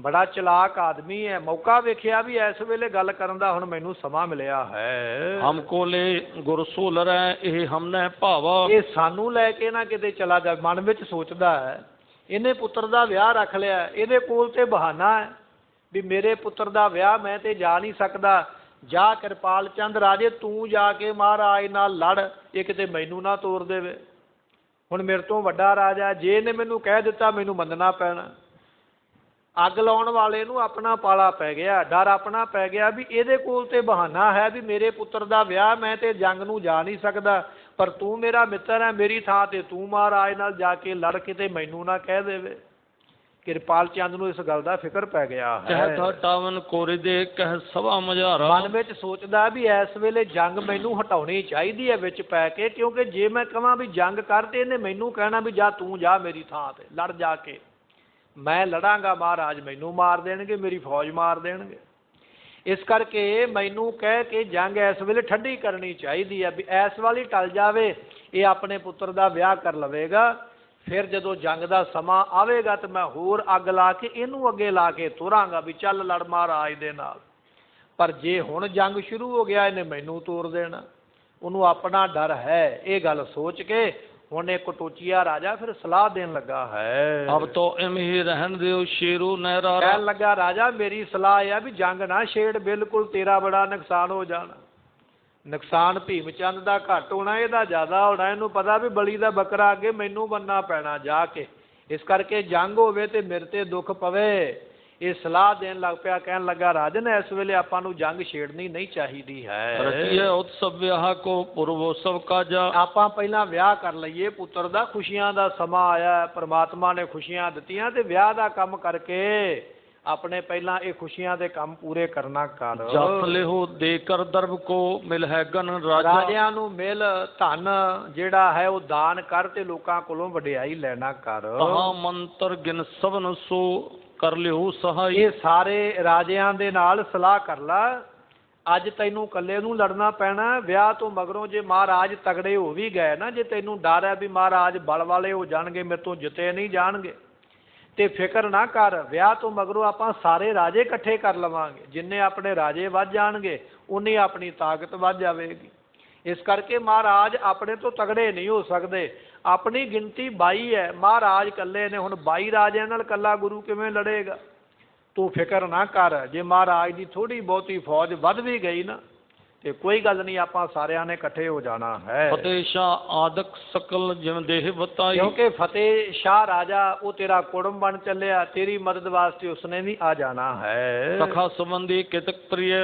S2: ਬੜਾ ਚਲਾਕ ਆਦਮੀ ਹੈ। ਮੌਕਾ ਵੇਖਿਆ ਵੀ ਇਸ ਵੇਲੇ ਗੱਲ ਕਰਨ ਦਾ ਹੁਣ ਮੈਨੂੰ ਸਮਾਂ ਮਿਲਿਆ ਹੈ।
S1: ਹਮ ਕੋਲੇ ਗੁਰਸੋਲ ਰਹਿ ਇਹ ਹਮਨੇ ਭਾਵਾ।
S2: ਇਹ ਸਾਨੂੰ ਲੈ ਕੇ ਨਾ ਕਿਤੇ ਚਲਾ ਜਾ, ਮਨ ਵਿੱਚ ਸੋਚਦਾ ਹੈ। ਇਹਨੇ ਪੁੱਤਰ ਦਾ ਵਿਆਹ ਰੱਖ ਲਿਆ, ਇਹਦੇ ਕੋਲ ਤੇ ਬਹਾਨਾ ਹੈ ਵੀ ਮੇਰੇ ਪੁੱਤਰ ਦਾ ਵਿਆਹ ਮੈਂ ਤੇ ਜਾ ਨਹੀਂ ਸਕਦਾ। ਜਾ ਕਿਰਪਾਲ ਚੰਦ ਰਾਜੇ ਤੂੰ ਜਾ ਕੇ ਮਹਾਰਾਜ ਨਾਲ ਲੜ, ਇਹ ਕਿਤੇ ਮੈਨੂੰ ਨਾ ਤੋਰ ਦੇਵੇ। ਹੁਣ ਮੇਰੇ ਤੋਂ ਵੱਡਾ ਰਾਜਾ, ਜੇ ਇਹਨੇ ਮੈਨੂੰ ਕਹਿ ਦਿੱਤਾ ਮੈਨੂੰ ਮੰਨਣਾ ਪੈਣਾ। ਅੱਗ ਲਾਉਣ ਵਾਲੇ ਨੂੰ ਆਪਣਾ ਪਾਲਾ ਪੈ ਗਿਆ, ਡਰ ਆਪਣਾ ਪੈ ਗਿਆ ਵੀ ਇਹਦੇ ਕੋਲ ਤੇ ਬਹਾਨਾ ਹੈ ਵੀ ਮੇਰੇ ਪੁੱਤਰ ਦਾ ਵਿਆਹ, ਮੈਂ ਤੇ ਜੰਗ ਨੂੰ ਜਾ ਨਹੀਂ ਸਕਦਾ, ਪਰ ਤੂੰ ਮੇਰਾ ਮਿੱਤਰ ਹੈ, ਮੇਰੀ ਥਾਂ ਤੇ ਤੂੰ ਮਹਾਰਾਜ ਨਾਲ ਜਾ ਕੇ ਲੜ, ਕਿਤੇ ਮੈਨੂੰ ਨਾ ਕਹਿ ਦੇਵੇ। ਕਿਰਪਾਲ ਚੰਦ ਨੂੰ ਇਸ ਗੱਲ ਦਾ ਫਿਕਰ ਪੈ ਗਿਆ ਹੈ।
S1: ਹਟਾਵਨ ਕੋਰੇ ਦੇ ਕਹਿ ਸਭਾ ਮਝਾਰਾ।
S2: ਮਨ ਵਿੱਚ ਸੋਚਦਾ ਵੀ ਇਸ ਵੇਲੇ ਜੰਗ ਮੈਨੂੰ ਹਟਾਉਣੀ ਚਾਹੀਦੀ ਹੈ ਵਿੱਚ ਪੈ ਕੇ, ਕਿਉਂਕਿ ਜੇ ਮੈਂ ਕਹਾਂ ਵੀ ਜੰਗ ਕਰ ਤੇ ਇਹਨੇ ਮੈਨੂੰ ਕਹਿਣਾ ਵੀ ਜਾ ਤੂੰ ਜਾ ਮੇਰੀ ਥਾਂ ਤੇ ਲੜ ਜਾ ਕੇ। ਮੈਂ ਲੜਾਂਗਾ, ਮਹਾਰਾਜ ਮੈਨੂੰ ਮਾਰ ਦੇਣਗੇ, ਮੇਰੀ ਫੌਜ ਮਾਰ ਦੇਣਗੇ। ਇਸ ਕਰਕੇ ਮੈਨੂੰ ਕਹਿ ਕੇ ਜੰਗ ਇਸ ਵੇਲੇ ਠੰਡੀ ਕਰਨੀ ਚਾਹੀਦੀ ਹੈ ਵੀ ਇਸ ਵਾਲੀ ਟਲ ਜਾਵੇ, ਇਹ ਆਪਣੇ ਪੁੱਤਰ ਦਾ ਵਿਆਹ ਕਰ ਲਵੇਗਾ। ਫਿਰ ਜਦੋਂ ਜੰਗ ਦਾ ਸਮਾਂ ਆਵੇਗਾ ਤਾਂ ਮੈਂ ਹੋਰ ਅੱਗ ਲਾ ਕੇ ਇਹਨੂੰ ਅੱਗੇ ਲਾ ਕੇ ਤੁਰਾਂਗਾ ਵੀ ਚੱਲ ਲੜ ਮਹਾਰਾਜ ਦੇ ਨਾਲ। ਪਰ ਜੇ ਹੁਣ ਜੰਗ ਸ਼ੁਰੂ ਹੋ ਗਿਆ ਇਹਨੇ ਮੈਨੂੰ ਤੋੜ ਦੇਣਾ, ਉਹਨੂੰ ਆਪਣਾ ਡਰ ਹੈ। ਇਹ ਗੱਲ ਸੋਚ ਕੇ ਹੁਣ ਇੱਕ ਟੋਚੀਆ ਰਾਜਾ ਫਿਰ ਸਲਾਹ ਦੇਣ ਲੱਗਾ ਹੈ।
S1: ਅਬ ਤੋ ਇਮ ਹੀ ਰਹਿਣ ਦਿਓ ਸ਼ੇਰੂ ਨਹਿਰਾ।
S2: ਕਹਿਣ ਲੱਗਾ ਰਾਜਾ ਮੇਰੀ ਸਲਾਹ ਇਹ ਆ ਵੀ ਜੰਗ ਨਾ ਛੇੜ, ਬਿਲਕੁਲ ਤੇਰਾ ਬੜਾ ਨੁਕਸਾਨ ਹੋ ਜਾਣਾ। ਨੁਕਸਾਨ ਭੀਮ ਚੰਦ ਦਾ ਘੱਟ ਹੋਣਾ, ਇਹਦਾ ਜ਼ਿਆਦਾ ਹੋਣਾ। ਇਹਨੂੰ ਪਤਾ ਵੀ ਬਲੀ ਦਾ ਬੱਕਰਾ ਅੱਗੇ ਮੈਨੂੰ ਬੰਨਣਾ ਪੈਣਾ ਜਾ ਕੇ, ਇਸ ਕਰਕੇ ਜੰਗ ਹੋਵੇ ਤੇ ਮੇਰੇ ਤੇ ਦੁੱਖ ਪਵੇ। ਇਹ ਸਲਾਹ ਦੇਣ ਲੱਗ ਪਿਆ, ਕਹਿਣ ਲੱਗਾ ਰਾਜਨ ਇਸ ਵੇਲੇ ਆਪਾਂ ਨੂੰ ਜੰਗ ਛੇੜਨੀ ਨਹੀਂ ਚਾਹੀਦੀ ਹੈ।
S1: ਰਚੀਏ ਉਤਸਵ ਵਿਆਹ ਕੋ ਪੂਰਵੋਤਸਵ ਕਾਜਾ।
S2: ਆਪਾਂ ਪਹਿਲਾਂ ਵਿਆਹ ਕਰ ਲਈਏ ਪੁੱਤਰ ਦਾ, ਖੁਸ਼ੀਆਂ ਦਾ ਸਮਾਂ ਆਇਆ, ਪਰਮਾਤਮਾ ਨੇ ਖੁਸ਼ੀਆਂ ਦਿੱਤੀਆਂ ਤੇ ਵਿਆਹ ਦਾ ਕੰਮ ਕਰਕੇ ਆਪਣੇ ਪਹਿਲਾਂ ਇਹ ਖੁਸ਼ੀਆਂ ਦੇ ਕੰਮ ਪੂਰੇ ਕਰਨਾ ਕਰ।
S1: ਜਪ ਲਿਓ ਦੇ ਕਰ ਦਰਬ ਕੋ ਮਿਲ ਹੈ ਗਨ ਰਾਜਾ।
S2: ਰਾਜਿਆਂ ਨੂੰ ਮਿਲ ਧਨ ਜਿਹੜਾ ਹੈ ਉਹ ਦਾਨ ਕਰ ਤੇ ਲੋਕਾਂ ਕੋਲੋਂ ਵਡਿਆਈ ਲੈਣਾ ਕਰ।
S1: ਕਹਾ ਮੰਤਰ ਗਿਨ ਸਭਨ ਸੋ ਕਰ ਲਿਓ ਸਹਾਈ।
S2: ਇਹ ਸਾਰੇ ਰਾਜਿਆਂ ਦੇ ਨਾਲ ਸਲਾਹ ਕਰ ਲਾ। ਅੱਜ ਤੈਨੂੰ ਇਕੱਲੇ ਨੂੰ ਲੜਨਾ ਪੈਣਾ। ਵਿਆਹ ਤੋਂ ਮਗਰੋਂ ਜੇ ਮਹਾਰਾਜ ਤਗੜੇ ਹੋ ਵੀ ਗਏ ਨਾ, ਜੇ ਤੈਨੂੰ ਡਰ ਹੈ ਵੀ ਮਹਾਰਾਜ ਬਲ ਵਾਲੇ ਹੋ ਜਾਣਗੇ, ਮੇਰੇ ਤੋਂ ਜਿੱਤੇ ਨਹੀਂ ਜਾਣਗੇ, ਤੇ ਫਿਕਰ ਨਾ ਕਰ। ਵਿਆਹ ਤੋਂ ਮਗਰੋਂ ਆਪਾਂ ਸਾਰੇ ਰਾਜੇ ਇਕੱਠੇ ਕਰ ਲਵਾਂਗੇ। ਜਿੰਨੇ ਆਪਣੇ ਰਾਜੇ ਵੱਧ ਜਾਣਗੇ ਉਨੀ ਆਪਣੀ ਤਾਕਤ ਵੱਧ ਜਾਵੇਗੀ। ਇਸ ਕਰਕੇ ਮਹਾਰਾਜ ਆਪਣੇ ਤੋਂ ਤਗੜੇ ਨਹੀਂ ਹੋ ਸਕਦੇ। ਆਪਣੀ ਗਿਣਤੀ 22 ਹੈ, ਮਹਾਰਾਜ ਇਕੱਲੇ ਨੇ। ਹੁਣ 22 ਰਾਜਿਆਂ ਨਾਲ ਇਕੱਲਾ ਗੁਰੂ ਕਿਵੇਂ ਲੜੇਗਾ? ਤੂੰ ਫਿਕਰ ਨਾ ਕਰ। ਜੇ ਮਹਾਰਾਜ ਦੀ ਥੋੜ੍ਹੀ ਬਹੁਤੀ ਫੌਜ ਵੱਧ ਵੀ ਗਈ ਨਾ ਤੇ ਕੋਈ ਗੱਲ ਨਹੀਂ, ਆਪਾਂ ਸਾਰਿਆਂ ਨੇ ਇਕੱਠੇ ਹੋ ਜਾਣਾ ਹੈ।
S1: ਫਤਿਹ ਸ਼ਾਹ ਆਦਿਕ ਸਕਲ ਜਿਵੇਂ ਦੇਹ ਬਤਾਈ।
S2: ਕਿਉਂਕਿ ਫਤਿਹ ਸ਼ਾਹ ਰਾਜਾ ਉਹ ਤੇਰਾ ਕੁੜਮ ਬਣ ਚੱਲਿਆ, ਤੇਰੀ ਮਦਦ ਵਾਸਤੇ ਉਸਨੇ ਵੀ ਆ ਜਾਣਾ ਹੈ।
S1: ਸਖਾ ਸੰਬੰਧੀ ਕਿਤਕ ਪ੍ਰਿਯ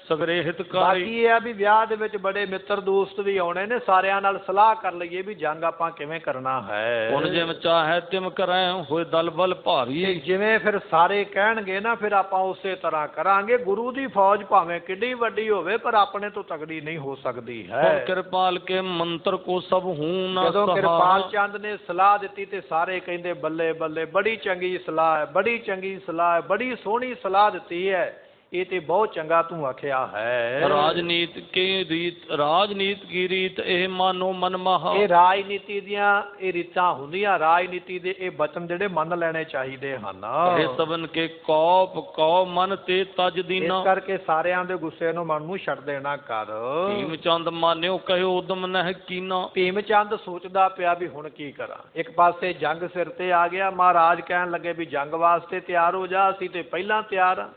S1: ਸਗਰੇ ਹਿਤਕਾਰੀ।
S2: ਬਾਕੀ ਇਹ ਆ ਵੀ ਵਿਆਹ ਦੇ ਵਿੱਚ ਬੜੇ ਮਿੱਤਰ ਦੋਸਤ ਵੀ ਆਉਣੇ ਨੇ, ਸਾਰਿਆਂ ਨਾਲ ਸਲਾਹ ਕਰ ਲਈਏ ਵੀ ਜੰਗ ਆਪਾਂ ਕਿਵੇਂ ਕਰਨਾ ਹੈ।
S1: ਹੁਣ ਜਿਵੇਂ ਚਾਹੇ ਤਿਮ ਕਰੈ ਹੋਏ ਦਲ ਬਲ ਭਾਰੀ।
S2: ਜਿਵੇਂ ਫਿਰ ਸਾਰੇ ਕਹਿਣਗੇ ਨਾ ਫਿਰ ਆਪਾਂ ਉਸੇ ਤਰ੍ਹਾਂ ਕਰਾਂਗੇ। ਗੁਰੂ ਦੀ ਫੌਜ ਭਾਵੇਂ ਕਿੱਡੀ ਵੱਡੀ ਹੋਵੇ ਪਰ ਆਪਣੇ ਤੋਂ ਤਗੜੀ ਨਹੀਂ ਹੋ ਸਕਦੀ ਹੈ।
S1: ਕਿਰਪਾਲ ਕੇ ਮੰਤਰ ਕੋ ਸਭ ਹੂੰ ਨਾ।
S2: ਜਦੋਂ ਕਿਰਪਾਲ ਚੰਦ ਨੇ ਸਲਾਹ ਦਿੱਤੀ ਤੇ ਸਾਰੇ ਕਹਿੰਦੇ ਬੱਲੇ ਬੱਲੇ, ਬੜੀ ਚੰਗੀ ਸਲਾਹ ਹੈ, ਬੜੀ ਚੰਗੀ ਸਲਾਹ ਹੈ, ਬੜੀ ਸੋਹਣੀ ਸਲਾਹ ਦਿੱਤੀ ਹੈ। ਇਹ ਤੇ ਬਹੁਤ ਚੰਗਾ ਤੂੰ ਆਖਿਆ ਹੈ।
S1: ਰਾਜਨੀਤ ਕੀ ਰੀਤ ਇਹ ਮਾਨੋ ਮਨ ਮਹਾ।
S2: ਇਹ ਰਾਜਨੀਤੀ ਦੀਆਂ ਇਹ ਰੀਤਾਂ ਹੁੰਦੀਆਂ, ਰਾਜਨੀਤੀ ਦੇ ਇਹ ਬਚਨ ਜਿਹੜੇ ਮੰਨ ਲੈਣੇ ਚਾਹੀਦੇ ਹਨ।
S1: ਇਹ ਸਭਨ ਕੇ ਕੌਪ ਕੌ ਮਨ ਤੇ ਤਜ ਦੀਨਾ।
S2: ਇਸ ਕਰਕੇ ਸਾਰਿਆਂ ਦੇ ਗੁੱਸੇ ਨੂੰ ਮਨ ਨੂੰ ਛੱਡ ਦੇਣਾ ਕਰ।
S1: ਭੀਮ ਚੰਦ ਮਾਨਿਓ ਕਹਿਓ ਉਦਮ ਨਹਿ ਕੀਨਾ।
S2: ਭੀਮ ਚੰਦ ਸੋਚਦਾ ਪਿਆ ਵੀ ਹੁਣ ਕੀ ਕਰਾਂ। ਇੱਕ ਪਾਸੇ ਜੰਗ ਸਿਰ ਤੇ ਆ ਗਿਆ, ਮਹਾਰਾਜ ਕਹਿਣ ਲੱਗੇ ਵੀ ਜੰਗ ਵਾਸਤੇ ਤਿਆਰ ਹੋ ਜਾ, ਅਸੀਂ ਤੇ ਪਹਿਲਾਂ ਤਿਆਰ ਹਾਂ।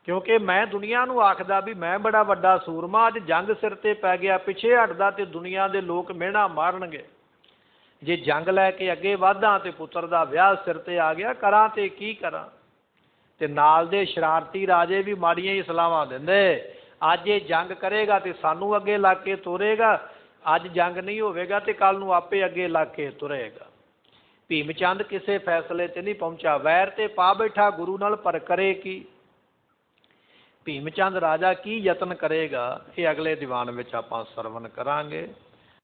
S2: ਕਿਉਂਕਿ ਮੈਂ ਦੁਨੀਆ ਨੂੰ ਆਖਦਾ ਵੀ ਮੈਂ ਬੜਾ ਵੱਡਾ ਸੂਰਮਾ, ਅੱਜ ਜੰਗ ਸਿਰ ਤੇ ਪੈ ਗਿਆ, ਪਿੱਛੇ ਹਟਦਾ ਤੇ ਦੁਨੀਆ ਦੇ ਲੋਕ ਮਿਹਣਾ ਮਾਰਨਗੇ। ਜੇ ਜੰਗ ਲੈ ਕੇ ਅੱਗੇ ਵਧਾਂ ਤੇ ਪੁੱਤਰ ਦਾ ਵਿਆਹ ਸਿਰ ਤੇ ਆ ਗਿਆ, ਕਰਾਂ ਤੇ ਕੀ ਕਰਾਂ। ਤੇ ਨਾਲ ਦੇ ਸ਼ਰਾਰਤੀ ਰਾਜੇ ਵੀ ਮਾੜੀਆਂ ਹੀ ਸਲਾਹਾਂ ਦਿੰਦੇ। ਅੱਜ ਇਹ ਜੰਗ ਕਰੇਗਾ ਤੇ ਸਾਨੂੰ ਅੱਗੇ ਲਾ ਕੇ ਤੋਰੇਗਾ, ਅੱਜ ਜੰਗ ਨਹੀਂ ਹੋਵੇਗਾ ਤੇ ਕੱਲ ਨੂੰ ਆਪੇ ਅੱਗੇ ਲਾ ਕੇ ਤੁਰੇਗਾ। ਭੀਮ ਚੰਦ ਕਿਸੇ ਫੈਸਲੇ ਤੇ ਨਹੀਂ ਪਹੁੰਚਾ, ਵੈਰ ਤੇ ਪਾ ਬੈਠਾ ਗੁਰੂ ਨਾਲ, ਪਰ ਕਰੇ ਕੀ। ਭੀਮ ਚੰਦ ਰਾਜਾ ਕੀ ਯਤਨ ਕਰੇਗਾ ਇਹ ਅਗਲੇ ਦੀਵਾਨ ਵਿੱਚ ਆਪਾਂ ਸਰਵਣ ਕਰਾਂਗੇ।